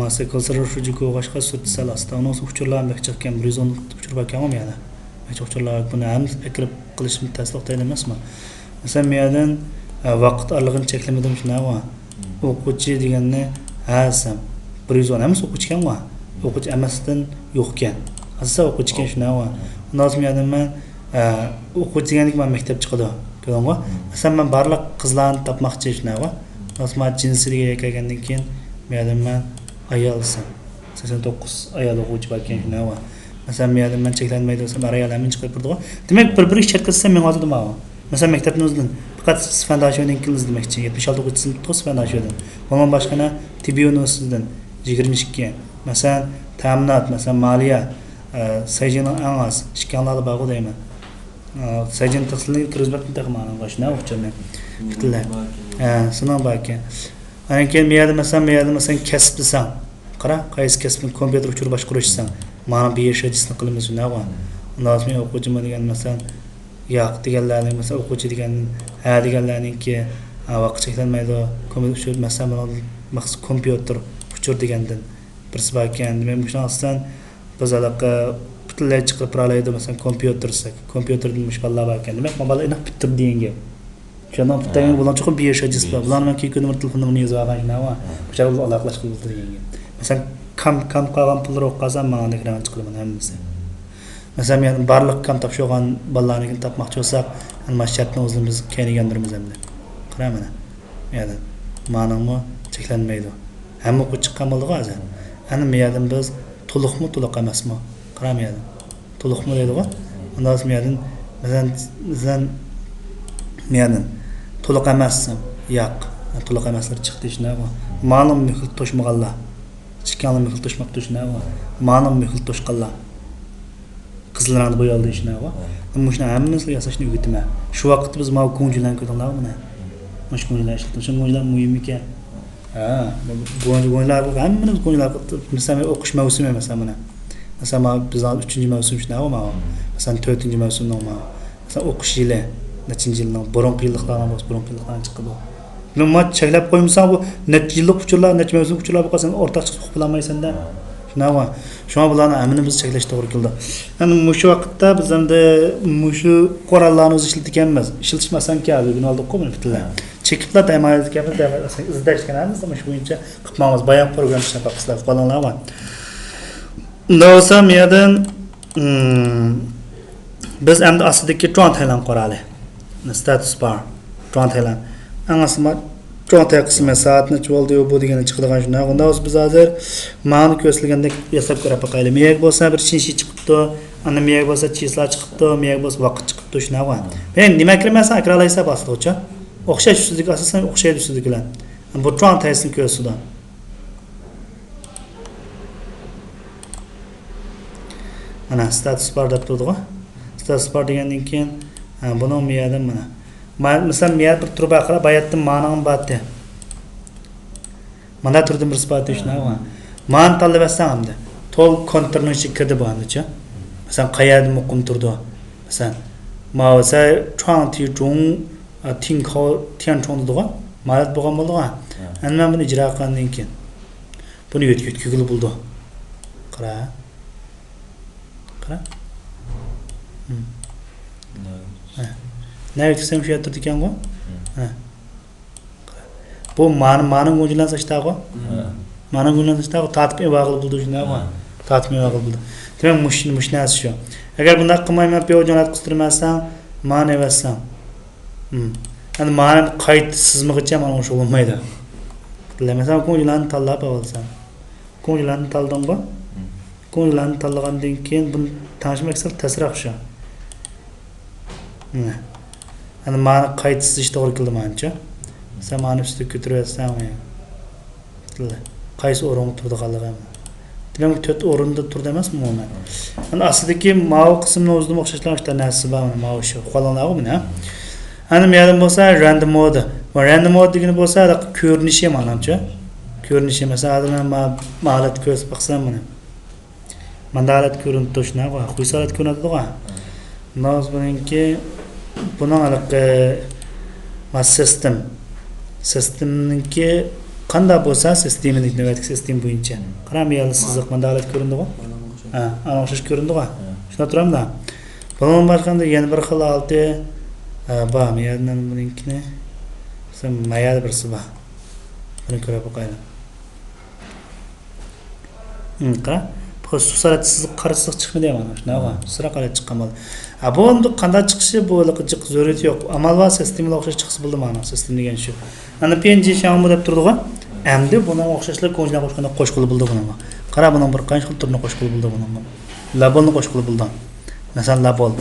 Masa konservator shujuko boshqa so'tsal astana uçurlarni bekchiqqan 110 uçur bakamam yana. Uçurlar buni ham kirib qilishim tasdiqlaydi emasmi? Masalan, mendan vaqt arlig'ini cheklamadim shunaqa. O'quvchi deganni hasam 110 emas o'quvchi ekan-ku. O'quvchi emasdan yo'q ekan. Asli o'quvchi ekan shunaqa. Undan men o'quvchi deganlik men maktab chiqadi. Ko'rdingmi? Masalan, men barliq qizlarni topmoqchi shunaqa. Asli jinsligiga kelgandan keyin men ayolsam 89 ayol o'quvchi bor ekan shunaqa. Masalan, men cheklanmaydi desam, ayollarni chiqib turdi. Demak, bir-biriga shartlasam men hozir nima? Masalan, maktabning o'zidan Fakat Sifendaşı'nın kılız demek için 76 sınıfta Sifendaşı'dan. Ondan başkana Tibbi Üniversitesi'den 22. Mesela teminat, mesela maliye, sayıcının en az, şikanlarla bağı değil mi? Sayıcının tasılığını kırızmakta takımanın başına uçacağım. Fitiller. Sınav bakı. Anki miyada mesela kesiplisan. Qara, qaysi kasbni kompyuter uchun boshqarishsan. Mana bir yashashni qilamiz ne var? Ondan sonra o'quvchi degan mesela yo'q deganlarning mesela o'quvchi degan ha deganlarningki vaqt cheklanmaydi. Kompyuter uchun mesela maqsad kompyuter uchun degandan birisi bor ekan. Men bu shaxsan biz aloqa butunlay chiqib turoladi mesela kompyuterdan mushkallar bor ekan. Demak, mobil aniq bitir deyenga. Şundan tutan bulan çok bir yaşayacağız. Bulan ben ki günümür telefonumunu yazıyorum ne var? Bu şekilde alakalı diyenga. Mesela kam kalan pulları oqqazam mana ekran çıkılman hemmisi. Mesela yani barlık kam tapşoğan ballarını tapmakçı olsak, yani şartını özümüz kaynagandirimiz hemde. Qara mana. Yani manamı cheklanmaydi. Hamma o'qib chiqqan bo'ldi hozir. Ana meyadan biz to'liqmi, to'liq emasmi? Qaramaydi. To'liqmi deydi-ku. Undan so'ng mesela meyadan to'liq emassan, yo'q. To'liq emaslar chiqdi ishna bu. Ma'lum mehil to'shmaganlar. Chiqqanlar mehil to'shmoqda ishna bu. Ma'lum mehil to'shqanlar. Qizlarni bo'yaldi ishna bu. Ammo shuni hammamiz yasashni o'rgatma. Shu vaqtda biz mana ko'ngildan ko'tinglarmi mana. Mush ko'ngillar ishlatdi. Shu ko'ngillar muhim ekan. Ko'ngillar bu hammamiz ko'ngillar mesela o'qish mavsumi mesela mana. Mesela biz 3-mavsum ishna bu mana. Mesela 4-mavsumda mana. Mesela o'qish yili nechinchi yildan burun qiyinliklardan chiqdi. Nima cheklab qo'ymasa bu necha yillik uchurlar, necha mavsum uchurlar bo'lsa o'rtaq chiqib qilolmaysan-da. Shunaqmi? Shuna bularni hammamiz cheklash to'g'ri keldi. Endi shu vaqtda biz endi shu qurollarni o'z ishlatganmiz. Ishlatishmasan keldi, buni oldik qo'yib bitillar. Chekiblar taymaydi ekanmiz, izlashganamiz, ama shu bo'yicha qilmamiz. Bayon program ishlab qilsak qo'llanlar bor. Unda bo'lsa meyadan biz endi aslidagi Trond Highland qorali. Status bar Trond Highland. Anasma Trond qismi soat necha bo'ldi bu degani chiqdigan shunday. Unda biz hozir ma'ni ko'rsatilgandek yasab ko'rib boqaylik. Miyag bo'lsa bir chinshi chiqibdi, ana miyag bo'lsa chislar chiqibdi, miyag bo'lsa vaqt chiqibdi shunday. Men nima kirmasan akralaysa bosdi-chi. O'xshash ustiga asosan o'xshaydi ustiga bilan. Bu Trond Highland ko'rsatdi. Ana status bar deb turdi-ku. Status bar degandan keyin buni miyada mana. Mesela miyad bir turba qilib bayatdan ma'noning batdi. Mana turdim bir sifat ishna va. Man tanlamasam hamda. Tol konturning ichiga kirdi bu hamda-chi. Mesela qayerda muqim turdi. Mesela ma'sa chang ti chung ting kho tian chung dedi-ku. Ma'lum bo'lgan bo'ldi-ku. Endi men buni ijro qilgandan keyin buni yetkizgili bo'ldi. Qara. Ne yetkizsem şu yatırdı ekan go? Bu ma'nın o'ylansa ishtago? Ma'nın o'ylansa ishtago tatbiq bag'il bo'ldi shunday go. Tatbiq bag'il bo'ldi. Demak mushnasi shu. Agar bunday qilmayman bu jo'nat qistirmasam, ma'ni evassam. Endi ma'ni qayd sizmig'icha mana shu bo'lmaydi. Bilamasam ko'ngillarni tanlab olsam. Ko'ngillarni tanladim-ku. Ko'ngillarni tanlagandan keyin buni tanishmak tasriq shu. Yani ma'ni qaydsiz ish to'g'ri keldi menimcha. Sen ma'ni ustiga ko'tiraversan, qaysi o'rinda turdi qolgan. Demak, 4 o'rinda turdi emasmi umuman. Yani aslidagi ma'u qismni o'zida o'xshashlanishda narsa bor, ma'u shu qo'llanadi buni. Ana me'lum bo'lsa random mode. Va random mode degani bo'lsa ko'rinishi menimcha. Ko'rinishi masalan men ma'lumot ko'rsatib baqsam mana. Mandalat ko'rinib turishna, qo'ysalat ko'rinadi-ku. Noz buningki buna aloqa sistemninki qanday bo'lsa sistemning navbatdagi sistem bo'yicha qaramayali siziq mandalat ko'rindi-ku. Ana o'xshash ko'rindi-ku. Shuna turamda. Bundan boshqa yana bir xil olti bor, meyadan buninkini sen mayal birsi bor. Buni ko'rib boqaylik. Qara xususiyat siz qarisiq chiqmaydi mana shunaqa sira qarab chiqqan bo'ldi. Bu endi qanday chiqishi bu liqichiq zaruriyat yo'q. Amal va sistemga o'xshash chiqsa bo'ldi mana sistem degan shu. Ana PNG shamu deb turdi-ku. Endi buni o'xshashlar ko'ngilga qo'shganda qo'shqili bo'ldi buni. Qara buni bir qancha xil turni qo'shqili bo'ldi buni. Labelni qo'shqili bo'ldi. Mesela label.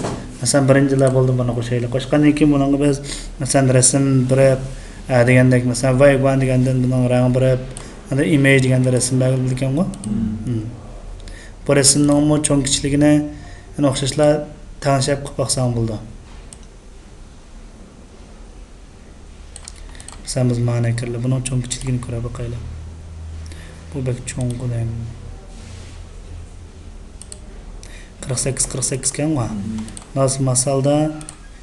Mesela birinci labelda buni qo'shaylik. Qo'shgandan keyin bunga biz mesela rasm birib degandek mesela Waygon degandan buning rangi birib, ana image deganda rasmlar bilgan-ku. Bu rasmning cho'ng kichligini o'xshashlar tanishib qilib baqsam bo'ldi. Mesela biz ma'na kirli buning cho'ng kichligini ko'ra baqaylik. Bu bek cho'ng qo'yam. 48 kan var. Nasıl masalda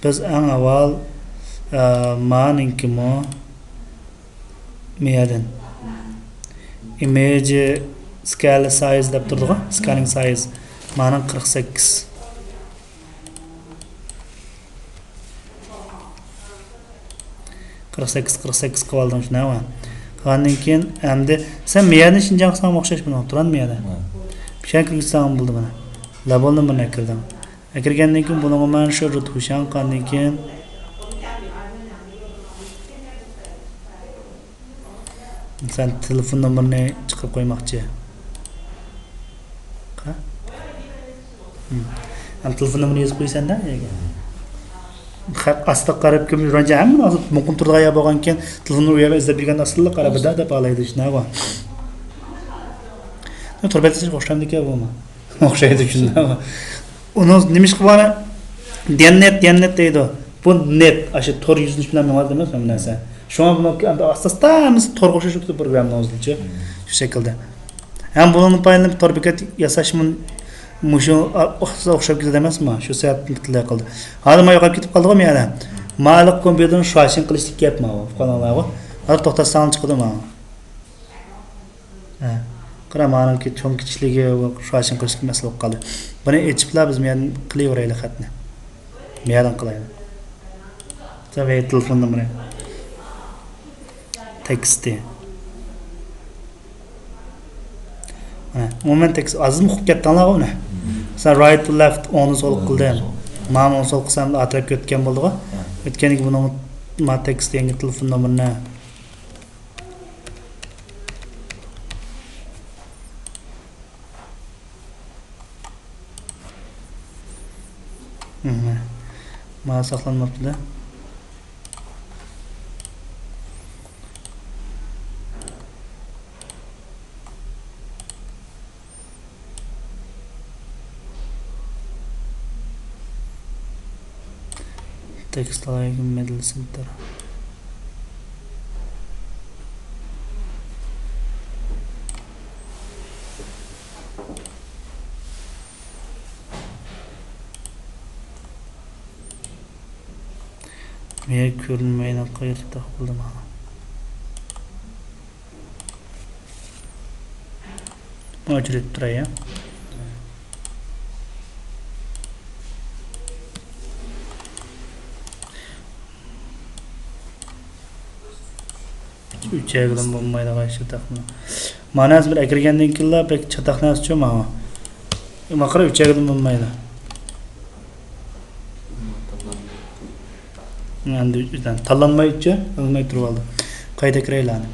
biz en avval ma'ninki mo meyadan image scale size deb turdi-ku, scaling size ma'ning 48 qilib oldim shuna va qandan keyin endi sen meyani shinjan qilsam o'xshash buni turan meyada pishan kirgizsam bo'ldi mana labolni buni kirdim kirgandan keyin buni men shu rutushan qandan keyin sen telefon nomerini chiqib qo'ymoqchi qa ham telefon nomerini yozib qo'ysanda asli qarab kim yuranja hamma hozir muqim turg'aya bo'lgan keyin telefonni u yerga izlab yurgan asli qarabida deb olaydi shuna bor turbatish boshlamdiki bo'lma o'xshaydi shunda uni nima ish qilib dennet deydi bu net shu tor yuzilish bilan nima emas bu narsa shu an buni asosdamiz tor qo'shish uchun programma o'zlicha shu shaklda ham buni payini tor bekat yasash mushu o'xshab ketadi emasmi shu sababni tilay qildi hozir men yo'qolib ketib qoldi-ku menda ma'lum kompyuterni shoshin qilishlik gapmi bu qanaqalar hozir to'xtatsam chiqdi men qaramanki cho'ng kichikligi va shoshin qilishlik masala bo'lib qoldi buni echiblar biz men qilaveraylik xatni mendan qilaylik tabiiy telefon nomeri teksti moment tekst azim hukatdanlar uni sen right to left o'ng so'l qildim men o'ng so'l qilsam atrofga o'tgan bo'ldi-ku o'tganiga buni ma tekst yangi telefon nomerini ma saqlanmabdi-da text like middle center men ko'rinmaydi qayerda qildim mana o'chirib turay ya uchagdan bo'lmaydi qaysi taqma manas bir kirgandan keyin pek chataqnas-chu mana maqra uchagdan bo'lmaydi endi tanlanmaychi olmay turib oldi qayta kiraylarni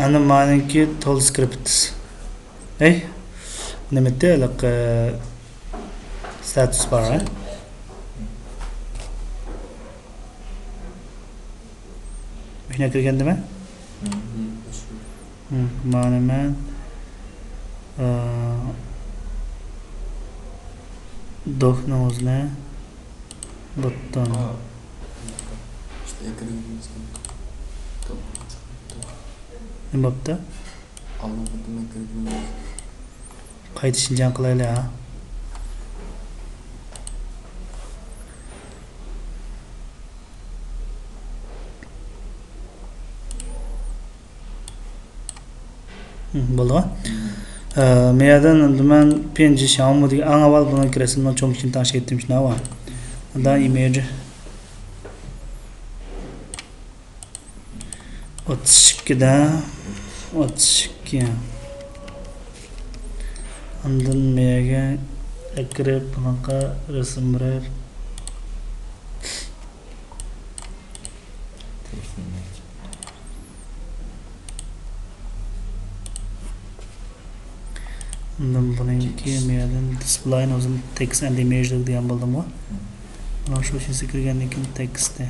ana meniki tool scripts nima deylik status bar Bina kirgandimi? Mana men dokni o'zini button nima bo'pti? Qaytishni jan qilaylik ha. Bo'ldi. Meyadan men PNG Xiaomi eng avval buni kirasimdan cho'ngchini tashkil etdim shuna va. Undan image 32 da 32. Undan meyaga kirib bunaqa rasmlar undan buningki medan display o'zim text and image degan bo'ldimmi? Mana shu ishga kirgandan keyin textda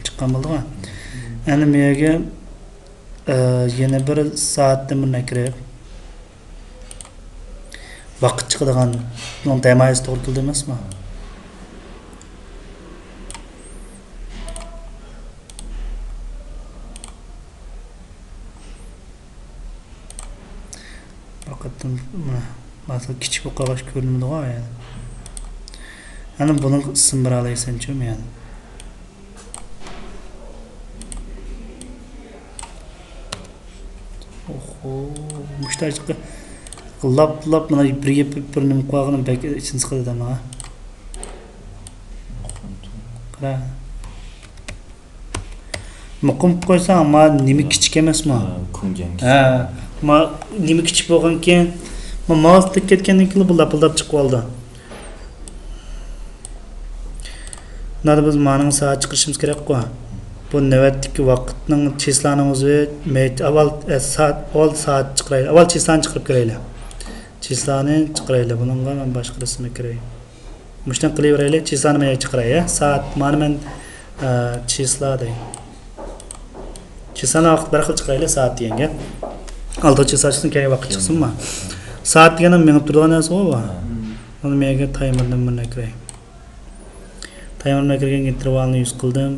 chiqqan bo'ldimi? Endi menga yana bir soatda bunday kirib vaqt chiqadigan demaysiz to'g'ri keldi emasmi? Vaqtdan masalan kichik bo'lib qolgach ko'rinmaydi-ku yani. Ana buni simbira olaysan-chu yani. Oho, mushtarchiga lap mana bir nima qo'yganim belki ichini siqadi da mana. Qara. Muqim qo'ysam ama nima kichik emasmi? Kungan. Ha, ma nima kichik bo'lgan keyin mouse tek ketgandan keyin bu lapildab chiqib oldi. Nada biz ma'ning soat chiqishimiz kerak-ku. Bu navbatdagi vaqtning chislaning o'zi avval soat chiqaraylik. Avval chislani chiqarib kiraylik. Chislani chiqaraylik. Bunga men boshqa rasmga kiray. Mushtan qilaveraylik. Chislani men chiqaray, soat mana men chisladay. Chislani vaqt bir xil chiqaraylik soat deganga. Alto chislashdan keyin vaqt chiqsinmi? Soat degani menib turgan narsa bu. Uni menga timerdan bunday kiray. Timerga kirgan intervalni 100 qildim.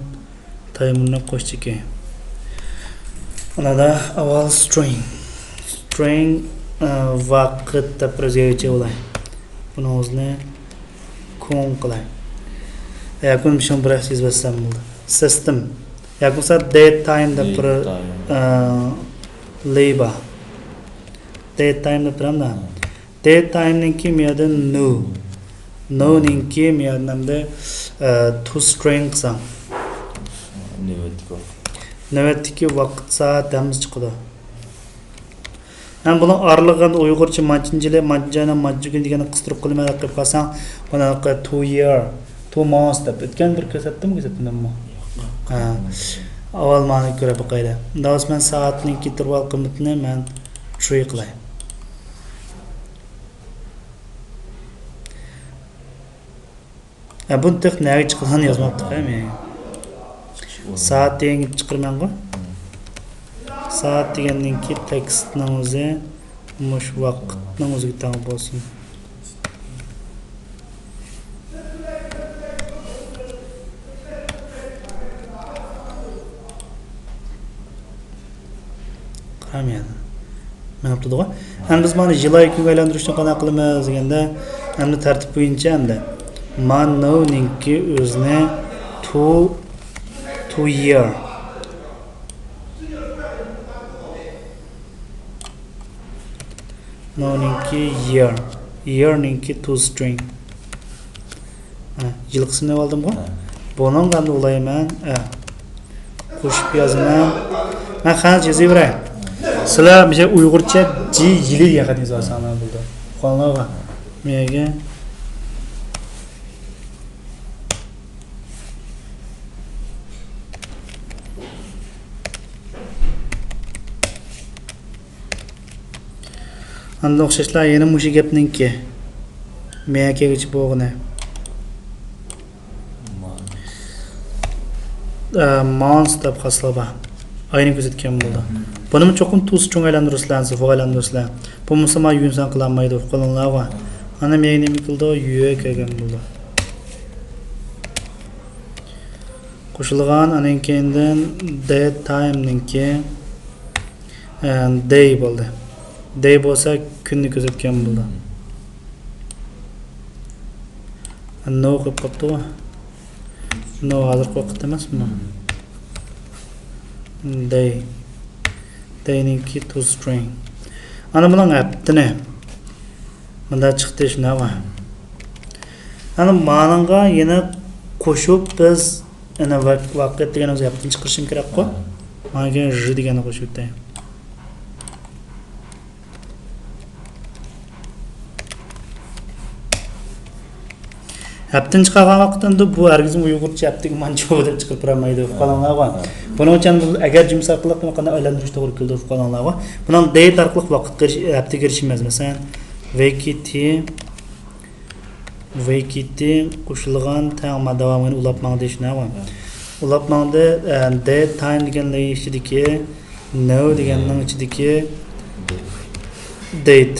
Timerni qo'shdik. Anada avval string vaqtda prezervatsiya bo'lay. Buni o'zini kon qilay. Yakun mishon birasiz basam bo'ldi. System. Yakunsa date time da bir labor. Date time da biramda. Date time ninki meyada no ninki meyadamda to string qilsam. Navbatdagi vaqt soat damiz chiqadi. Ham buni orlig'ini uyg'urcha majjana degani qistirib qo'ymaydi deb qolsang, bunaqa 2 year, 2 months deb aytgan bir ko'rsatdimmi? Ha. Avval ma'ni ko'ra boqaydi. Undan men soatning interval qiymatini men 3 qilay. Bu texnik chiqqan yozmoqda men. Soat degan chiqirman-ku. Soat deganninki tekstning o'zi mush vaqtning o'ziga tang bo'lsin. Qaramadi. Mana turdi-ku. Endi biz mana yilay kunga aylantirishni qanday qilamiz deganda, endi tartib bo'yicha endi man'ninki o'zini to year. No ninki year. Year ninki to string. Yil qismini oldim-ku. Buni qanday olayman? Qo'shib yozaman. Men qancha yozaveray. Sizlar biza uyg'urcha yili degan yozasizlar bo'ldi. Qolnoga menga Anda o'xshashlar yana mushi gapninki. Men akaga bo'g'ini. Months deb qaslaba. Ayni ko'rsatgan bo'ldi. Buni cho'qim tuz cho'ng aylantirishlar, sifo aylantirishlar. Bu musulmon yunsan qilinmaydi, qo'linglar va. Ana men nima qildi? Yuya kelgan bo'ldi. Qo'shilgan anan keyindan date time ninki day bo'ldi. Day bo'lsa kunni ko'rsatgan bo'ldi. No qilib qopdi-ku. No hozir qo'qit emasmi? Day ninki to string. Ana buning aptini. Bunda chiqdi shuna va. Ana ma'nonga yana qo'shib biz ana vaqt deganimiz aptini chiqarishim kerak-ku. Menga j deganni qo'shib o'tay. Haptin chiqargan vaqtida bu hargiz Uyg'urcha haptiga mancho deb chiqib turmaydi fuqarolarga. Buning uchun agar jumsa orqali qanday aylantirish to'g'ri keldi fuqarolarga. Buning date orqali vaqt haptiga kirishimiz. Masalan, Vakiti qo'shilgan tang davomini ulabmang deyishni va ulabmangda date time deganlar ichidagi now deganning ichidagi date.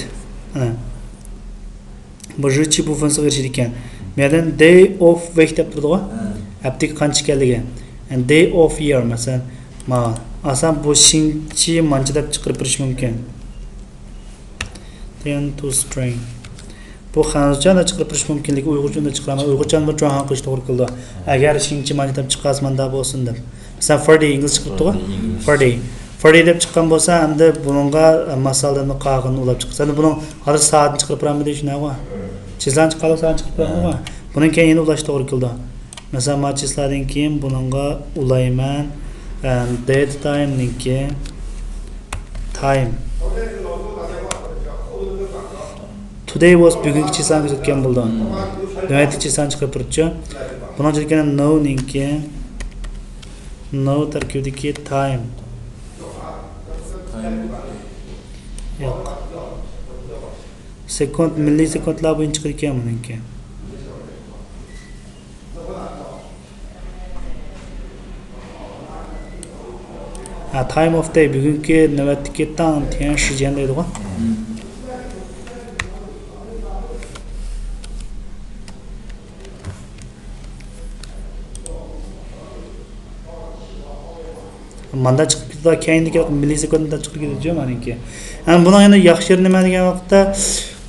Bu jichi bu funksiya kirishir ekan. Medan day of week deb turdi-ku. Haftaga qancha ekanligi. And day of year masalan, asan bu shinchi mancha deb chiqarib berish mumkin. Then to string. Bu xanuzcha da chiqarib berish mumkinligi Uyg'urcha da chiqaraman. Uyg'urchani bir joyga qilish to'g'ri keldi. Agar shinchi mancha deb chiqasmanda bo'lsin deb. Masalan, Friday ingliz chiqibdi-ku. Friday deb chiqqan bo'lsa, endi buningga masalani qog'ini ulab chiqsa, endi buning hozir soatni chiqarib beraman deyishnaga. Chizlan chiqarib soat chiqarib beraman. Buning keyin yana ulash to'g'ri keldi. Masalan, ma chizlardan keyin buningga ulayman date time niki time. Today was bugungi chizlarni o'tgan bo'ldi. Demak, chizlarni chiqarib turibdi. Buning uchun now niki now tarkibidagi time. Yo'q. Sekund, millisekundlar bo'yicha chiqar ekan buniki. Time of day bugungi navbatdagi tang tian shijian deydi-ku. Manda chiqib ketdi, keyindagi millisekundda chiqib ketdi meniki. Ham buni yana yaxshi nima degan vaqtda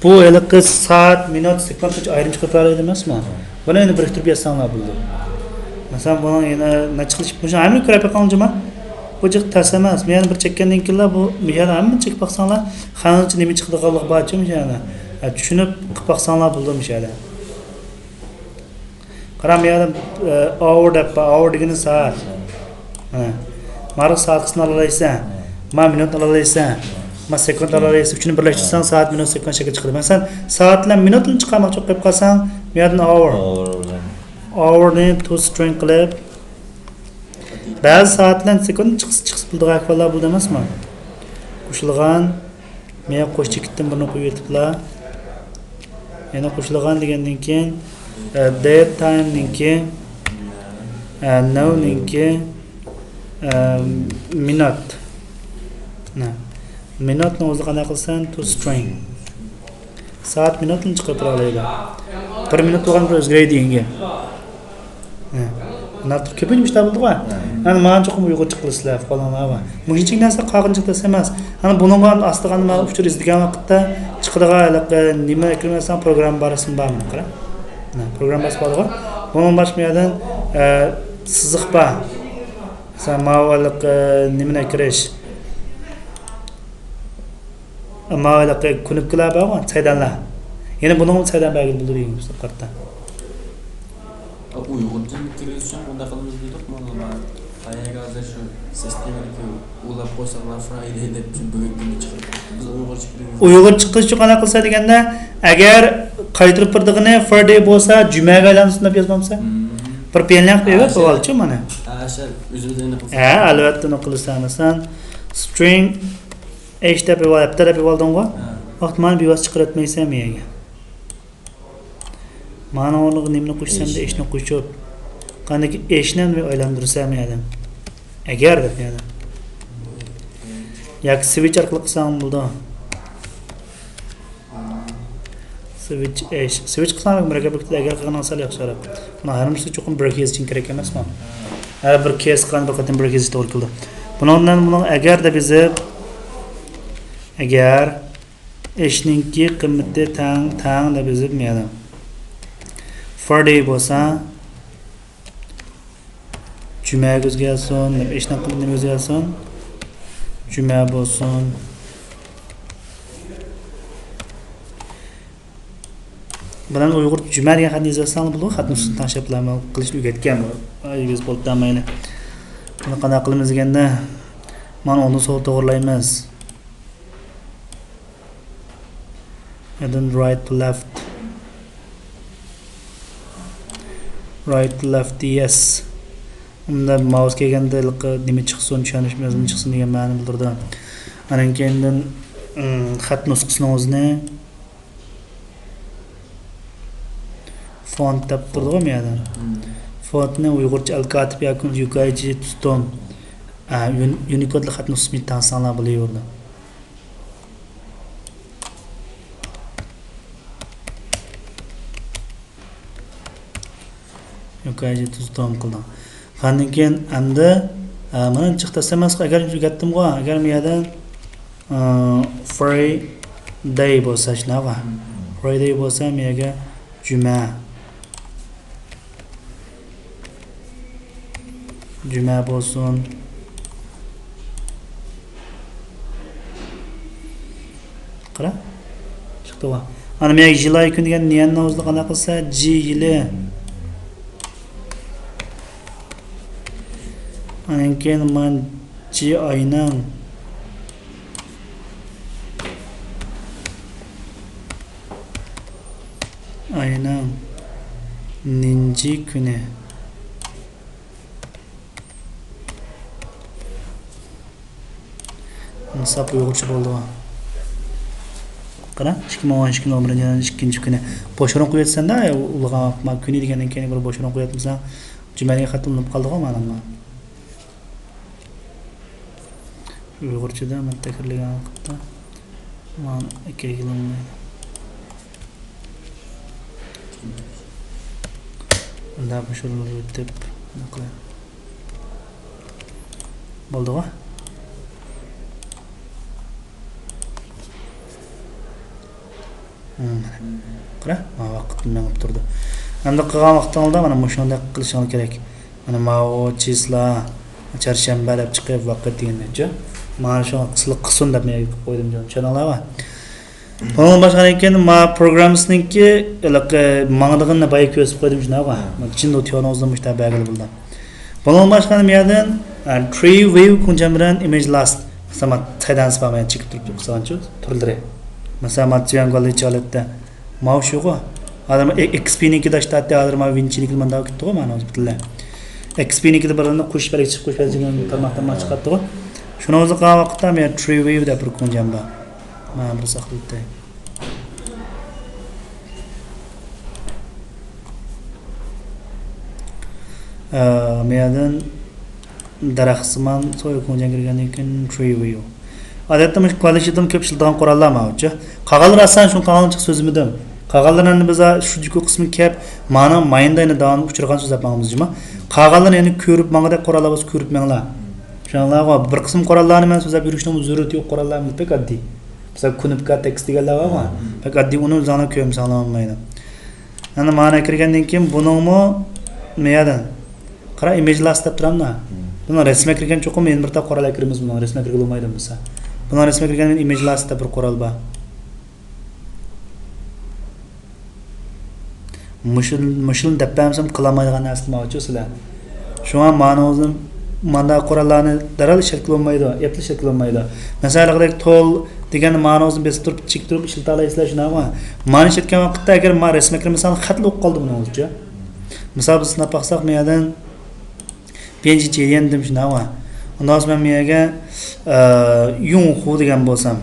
bu haliqi soat, minut, sekundcha ayrim chiqib turadi emasmi? Buni endi biriktirib yozsanglar bo'ldi. Masalan, buni yana nima qilish bo'lishi hamma ko'rib qolganjima. Bu jiq tas emas. Men bir chekkandan keyin bu miyada hamma chekib baqsanglar, xancha nima chiqadiganlik borchi mishana. Tushunib qilib baqsanglar bo'ldi mishada. Qaramiyada hour deb hour degani soat. Mara soatni olaysan, ma minutni olaysan, ma sekundni olaysan. Uchini birlashtirsang soat, minut, sekund shaklga chiqadi. Masalan, soat bilan minutni chiqarmoqchi bo'lib qolsang, bu yerdan hourni to string qilib ba'zi soat bilan sekund chiqib bildigan ahvollar bo'ldi emasmi? Qo'shilgan, men qo'shib ketdim, buni qo'yib yetiblar. Yana qo'shilgan degandan keyin date time ninki now ninki minut. Minutni o'zi qanday qilsan to string. Soat minutni chiqarib olaydi. 1 minut bo'lgan bir o'zgaradi yangi. Natur ko'pincha ishlar bo'ldi-ku. Ana men cho'qim Uyg'urcha qilisizlar qo'llanlar va. Buncha narsa qog'inchiqdas emas. Ana buningga astiga nima uchun izlagan vaqtda chiqadigan nima kirmasan program barasin bormi qara. Program bas bormi? Buning boshqa siziq bor. Samavalik nimani kirish. Amavalik kunuklar bormi? Saydanlar. Yana buning saydan belgi bildiring biz qarta. Uyg'urcha kirish uchun bunda qilamiz dedik, mana qayerga shu sistemaga ulab qo'ysalar Friday deb bugungi chiqib. Biz Uyg'urcha kiramiz. Uyg'ur chiqish uchun qanaqa qilsa deganda, agar qaytirib birdig'ini Friday bo'lsa, jumaga aylansin deb yozmamsa, bir penliq berib qo'yalchi mana. Ashar o'zini qilsa. Albatta uni qilsansan. String h deb deb oldingmi? Vaqt mana bevos chiqaratmaysan menga. Mana onu nimani qo'shsam-da ishni qo'shib, qanday ishni aylantirsam edi. Agar deb yani. Yoki switch orqali qilsam bo'ldi. Switch qilsam murakkablikda agar qilgan olsa yaxshiroq. Mana hammasi cho'qim bir kez uchun kerak emasmi? Har bir kez qilgan faqat bir kez to'g'ri keldi. Bundan agar da bizni agar ishninki qiymati tang deb yozilmaydi. Friday bo'lsa jumaga o'zgarsin, ishdan qilib o'zgarsin. Juma bo'lsin. Bilan Uyg'ur juma degan xatni yozsam bo'ladi, xatni ustida tashlab qilishni o'rgatgan bu. Aygiz bo'ldi mayli. Buni qanday qilamiz deganda, mana uni to'g'rilaymiz. And then right to left. right left yes. Unda mouse kelganda nima chiqsin, tushunish mazmun chiqsin degan ma'ni bildirdi. Anan keyin xat nusxasini o'zini font deb turdi-ku bu yerda. Fontni uyg'urcha al-katib yoki yuqorichi tuton Unicode xat nusxasini tansanlar bo'laverdi. Yuqorichi tuton qildim. Qandan keyin endi mana chiqtasamas agar tugatdim-ku, agar bu yerda Friday bo'lsa shunaqa. Friday bo'lsa bu yerga juma. Juma bo'lsin. Qara. Chiqdi va. Ana men yilay kun degan niyanni o'zida qanaqa qilsa, J yili. Ana keyin men J oyning ninji kuni. Nisab uyg'urcha bo'ldi. Qara, 2012 kuni boshroq qo'yatsanda, ulg'ab kuni degandan keyin bir boshroq qo'yatmisan, jumlaga xat ulinib qoldi-ku ma'lummi? Uyg'urchada men takrorlagan vaqtda men ikkilanmaydi. Unda bu shuni o'tib qilay. Bo'ldi-ku? Qara, vaqt bilmay turdi. Endi qilgan vaqtingizda mana shunday qilishingiz kerak. Mana mavo chisla charshanba deb chiqib vaqt degancha, mana shu qisliq qilsin deb men qo'ydim jon. Tushuningizmi? Bundan boshqa ekan ma programmasininki mangdig'ini bay ko'rsatib qo'ydim shunaqa. Ichida o'tganingizda mushta belgili bo'ldi. Bundan boshqa men yerdan tree view kunjamran image last sama taydan spamen chiqib turibdi. Masalan, turlari. Mesela matchiyan qo'lda holatda mau shuku adam XP-nikida shtatda hozir ma vinchilikni manda o'tdi-ku mana o'zi bitillar. XP-nikida birini qo'shib berib chiqib qo'yib tarmoqdan chiqardi-ku. Shuni o'zi qilgan vaqtda men tree view deb bir kunjam bor. Mana bir saqlaydi. Mendan daraxtsimon so'y kunjam kirgandan keyin tree view. Odatda men kollejdan ko'p ishildigan qurollar mavjud. Qog'ozlar asan shu qog'ozning so'zimidim. Qog'ozlarni biz shu juku qismi kep ma'no mayindayni davom uchirgan so'z yapamizmi? Qog'ozlarni endi ko'rib mangda qurollar bo'lsa ko'rib manglar. Shunlarga bir qism qurollarni men so'zlab yurishning zarurati yo'q qurollarni pek oddiy. Mesela kunubka tekst deganlar bormi? Pek oddiy uni o'zini ko'm saqlanmaydi. Endi ma'no kirgandan keyin buningmi meyadan qara image last deb turamda. Buni rasmga kirgan cho'qim men bir ta qurollar kirimiz buni rasmga kirib bo'lmaydi bo'lsa. Buni rasmga kirgan image last deb bir qurol bor. Mushul deb hamsam qilmaydigan narsa mavjud sizlar. Shunga ma'no o'zim manda qurollarni daral shakl bo'lmaydi, epli shakl bo'lmaydi. Masalan, tol degan ma'no o'zim biz turib chik turib ishilta olasizlar shunaqmi? Ma'no aytgan vaqtda agar men rasmga kirmasam xatli o'qib qoldi buni o'zicha. Misol biz sinab baqsaq meydan birinchi jeriyandim shunaqmi? Undan so'ng men yerga yunxu degan bo'lsam.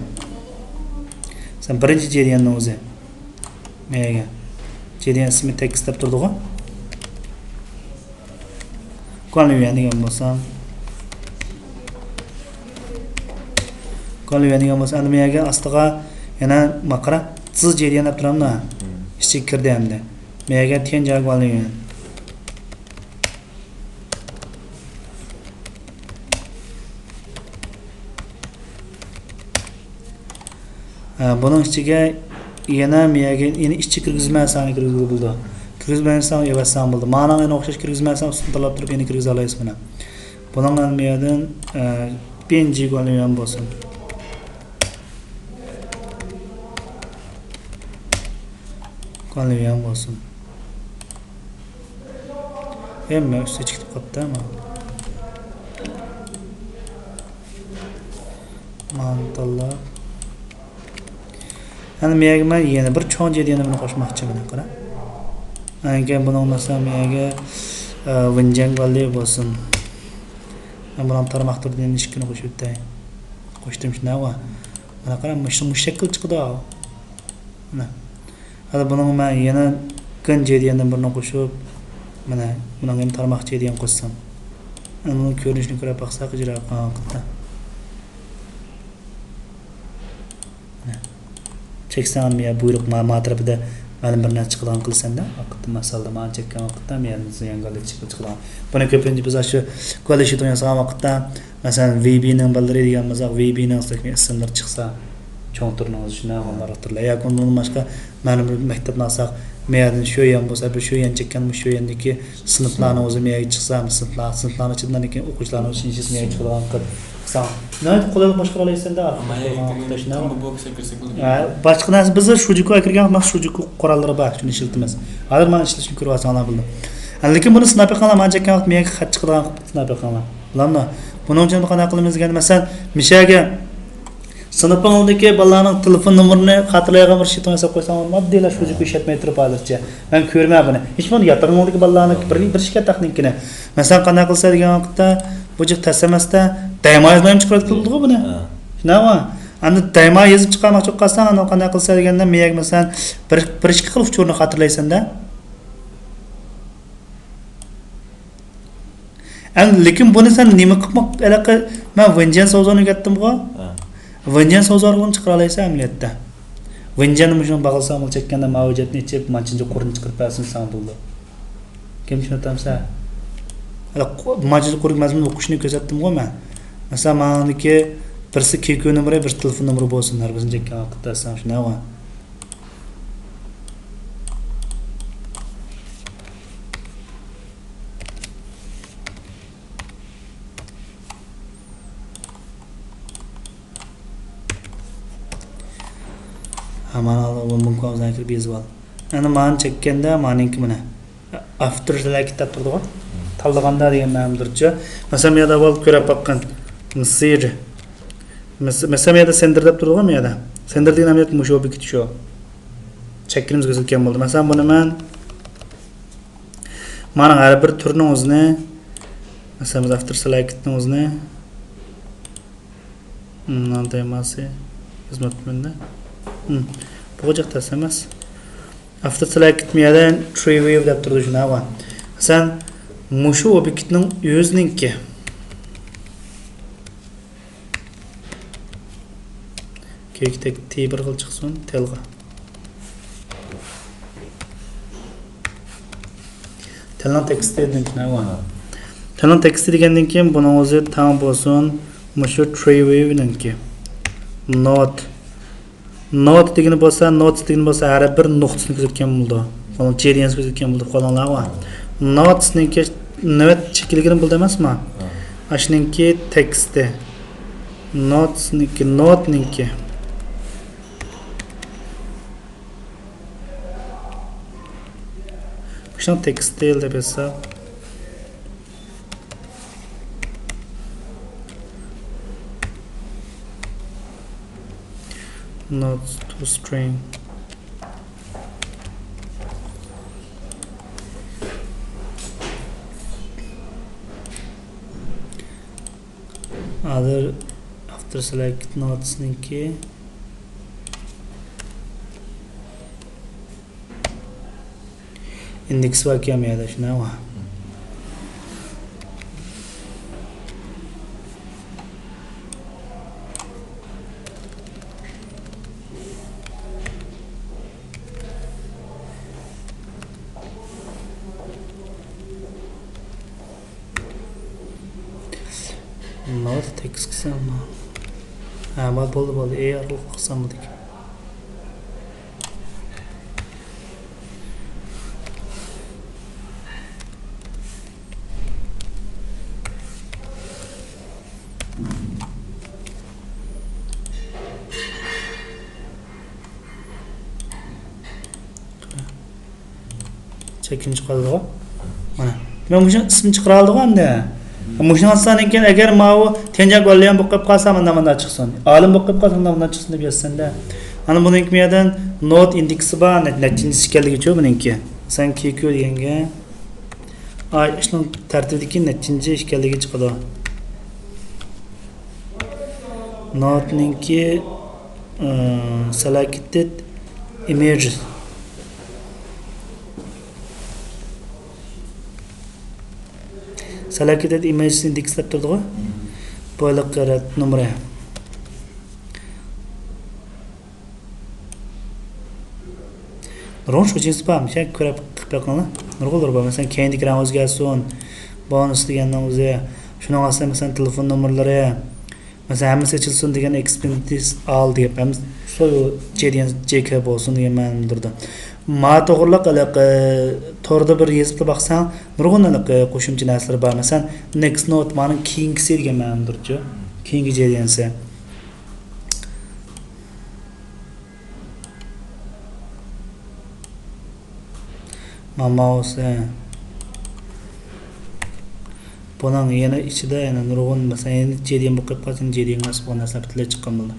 Sen birinchi jeriyanni o'zi. Menga jeriyan ismi tekst deb turdi-ku. Qolgan degan bo'lsam. Qolgan degan bo'lsa, endi menga astiga yana maqra siz jeriyan deb turamda. Ichki kirdi endi. Menga ten joy qolgan. Bunun ichiga yana menga yana ichki kirgizmasani kirgizib bo'ldi. Kirgizmasam evasan bo'ldi. Ma'no yana o'xshash kirgizmasam ustun talab turib yana kirgiza olasiz buni. Bundan mendan penji qolgan bo'lsin. Qolgan bo'lsin. Hamma ustiga chiqib qolibdi-mi? Mantalla. Endi menga yana bir cho'ng jeriyani buni qo'shmoqchiman, qara. Keyin buni masalan menga Winjang Valley bo'lsin. Men buni tarmoq turdan ishkini qo'shib o'tay. Qo'shdim shuna va mana qarang mushakil chiqdi. Mana. Hali buni men yana Ganjeriyandan birini qo'shib mana buni ham tarmoq jeriyan qo'shsam. Uni ko'rinishini ko'rib baqsak ijro qildim. Çeksen ya buyruq matrapida mana bir narsa chiqadigan qilsanda, vaqtda masalda men chekkan vaqtda men yangalar chiqadigan. Buni ko'pincha biz shu kollej o'tgan vaqtda masalan VB ning ballari degan bo'lsa, VB ning ismlar chiqsa, cho'ng turningiz shuna xabarlar. Yoki undan boshqa mana bir maktabdan olsak, men shu ham bo'lsa, bir shu ham chekkan, shu yandagi sinflarni o'zi menga chiqsa, sinflarni ichidan keyin o'quvchilarni o'shinchi menga chiqadigan qilib Nəhayət qolaylık boshqara olaysanda boshqa narsa biz shujuku kirgan mas shujuku qo'rallari bor shuni ishlatamiz. Hozir men ishlashni ko'ryapsizlar bildim. Lekin buni sinab qilgan men chekkan vaqt menga xat chiqadigan sinab qilgan. Bularni buning uchun qanday qilamiz degan masalan mishaga sinfimdagi bolalarning telefon nomerini xatırlaydigan bir şey to'nsa qo'ysam moddiylar shujuku ishlatmay turib hozircha. Men ko'rmay buni. Hech buni yatırımdagi bolalarning bir ishga texnikini. Masalan qanday qilsa degan vaqtda bu jiq tasamasda Dayma yazmayım çıkartıldı bu ne? Ne var? Anda dayma yazıp çıkarmak çok kalsan anda qanday qilsa deganda men masalan bir ish qilib cho'rni xatirlaysan-da. Lekin buni sen nima qilmoq aloqa men Winjan so'zini gatdim-ku. Winjan so'zini chiqara olaysan amaliyotda. Winjanni mushun bag'ilsam chekkanda mavjudni ichib manchincha qo'rni chiqarib bersin san bo'ldi. Kim tushuntamsa? Majlis qo'rik mazmun o'qishni ko'rsatdim-ku men. Mesela maniki birisi KQ nomeri, bir telefon nomeri bo'lsinlar bizning chekkan vaqtda san shuna va. Mana mumkin o'zini kirib yozib ol. Ana men chekkanda meniki mana after kitap turdi-ku. Tanlaganda degan ma'nodirchi. Masalan men avval ko'rib baqqan Mesir. Mesela meyada sender deb turdi-ku meyada. Sender degan amaliyot mushu bekit shu. Chekinimiz ko'rsatilgan bo'ldi. Masalan buni men mana har bir turning o'zini masalan after selectning o'zini nandemasi xizmatmanda. Bu jiqda emas. After select meyadan tree view deb turdi shuna va. Masalan mushu obyektning o'zininki Kektek T1 qil chiqsin telga. Telning teksti degan nima? Telning teksti degandan keyin buni o'zi tam bo'lsin, mushu tree wave'ninki. Note degani bo'lsa, har bir nuqtasini ko'rsatgan bo'ldi. Qolgan cheriyani ko'rsatgan bo'ldi, qolganlar va notesninki navbat chekilgani bo'ldi emasmi? Ashninki teksti. Noteninki Şun tekstil deb esa not to string other after select notes ninki index vakiam ya da shuna wa not text qilsam ha bo'ldi arq qilsam dedik Çekim çıkardı o. Mana. Men bu ismi çıkaraldı o anda. Muşnasan ekan agar mavu tenjak olgan boqib qolsa menda chiqsin. Olim boqib qolsa menda chiqsin deb yozsanda. Ana buningki medan note indeksi bor, natijasi keldigicha buningki. Sen KQ deganga ay ishning tartibidagi nechinchi ekanligi chiqadi. Noteninki selected images. Selected images indexlab turdi-ku. Bo'liq qarat numeri. Ronch uchun spam şey ko'rib qilib nurg'uldir bor. Masalan, keyingilar o'zgarsin. Bonus degandan o'zi shuning asli masalan telefon nomerlari masalan hammasi ochilsin degan expenses al deb ham so'y JK bo'lsin degan ma'noda. Ma to'g'riliq iliq torda bir yezib baqsang nurg'un iliq qo'shimcha narsalar bor. Masalan, next note ma'ning keyingisi degan ma'nodirchi. Keyingi JDNsi. Mouse bunun yana ichida yana nurg'un masalan JDN bu qilib qolsin JDN mas bu narsa bitilib chiqqan bo'ldi.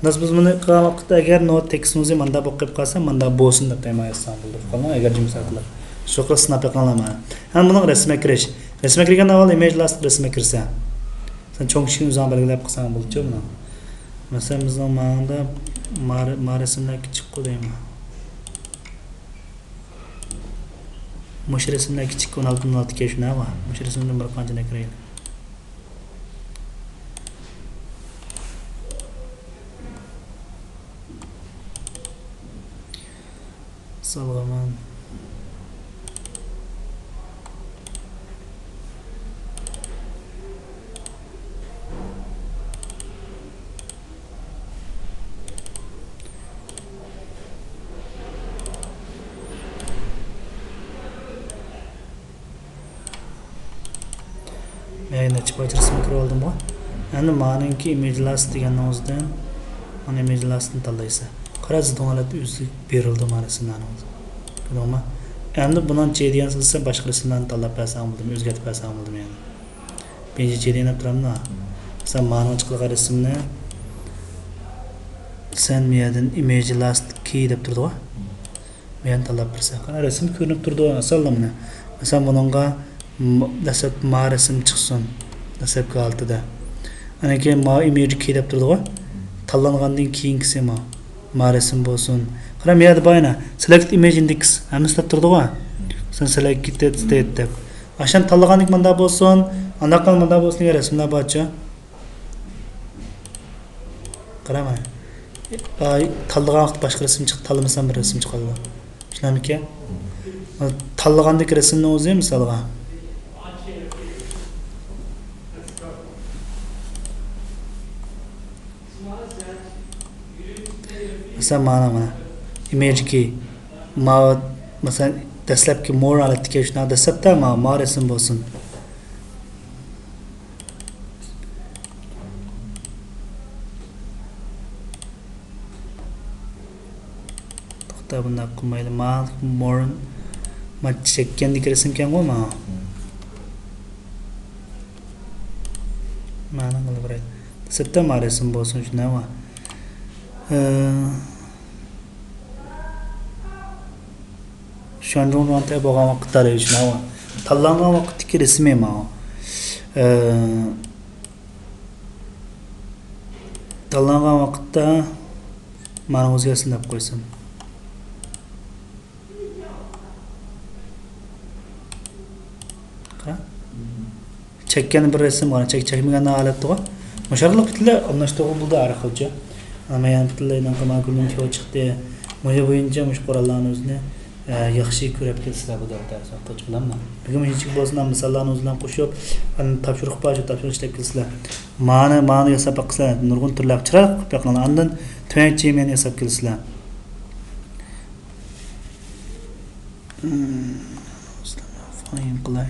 Biz buni qilgan vaqtda agar note tekstimizni manda bu qilib qolsa manda bo'lsin deb aytmaysan bo'ldi. Qolgan agar jumsaqlar. Shu qilib snap qilganman. Ham buni rasmga kirish. Rasmga kirgan avval image last rasmga kirsa. Sen cho'ng kichik uzun belgilab qilsang bo'ldi-chi buni. Masalan bizning ma'noda rasmlar kichik qo'yayman. Mush resimlar kichik 16 ga shuna va mush resimdan bir qancha kiraydi. Salomon Meyne çıkıp resmi kira oldım bu. Endi manınki image last degan o'zidan mana image lastni tanlaysa. Qarasi to'g'rilab o'zi berildi ma'nosidan o'zi. Ko'rdingmi? Endi bundan JDN silsa boshqa rasmlarni tanlab bersam bo'ldim, o'zgartirib bersam bo'ldim yani. Birinchi JDN olib turamda. Sen ma'no chiqilgan rasmni sen meyadan image last key deb turdi-ku. Men tanlab bersa, qara rasm ko'rinib turdi asallamni. Masalan buningga dastlab ma rasm chiqsin. Dastlabki altida. Ana keyin ma image key deb turdi-ku. Tanlangandan keyingisi ma rasm bo'lsin. Qara men yerda bayna select image index hammasi deb turdi-ku. Sen selected state deb. Aşan tanlaganlik manda bo'lsin, anaqal manda bo'lsin degan rasmlar borchi. Qarama. Ay tanlagan vaqt boshqa rasm chiqib, tanlamasam bir rasm chiqadi. Shunamiki? Tanlagandek rasmni o'zi misolga Mesela mana image ki mesela dastlabki more holatga shuna dastlabda ma rasm bo'lsin. To'xta bunday qilmaydi. More chekkandek rasm ekan-ku mana qilib beradi. Dastlabda ma rasm bo'lsin shuna va Şanjong rante bo'lgan vaqtda shuna tanlangan vaqtdagi rasmi tanlangan vaqtda mana o'zgarsin deb qo'ysam. Qara. Chekkan bir rasm bor, chekmagan holatda musharraf bitlar almashtirib bo'ldi arxivchi. Ama yani bitlardan qilma kunning chiqdi. Mo'ya bo'yicha mush qurollarni o'zini yaxshi ko'rib kelsa bu dars o'qituvchi bilanman. Bugun hech bo'lsin misollarni o'zlaridan qo'shib, topshiriq bo'yicha topshiriq ishlab kelsa, ma'ni yasab qilsa, nurg'un turlar chiroq qilib qo'ygan. Undan to'yinchi men yasab kelsa. Fine qilay.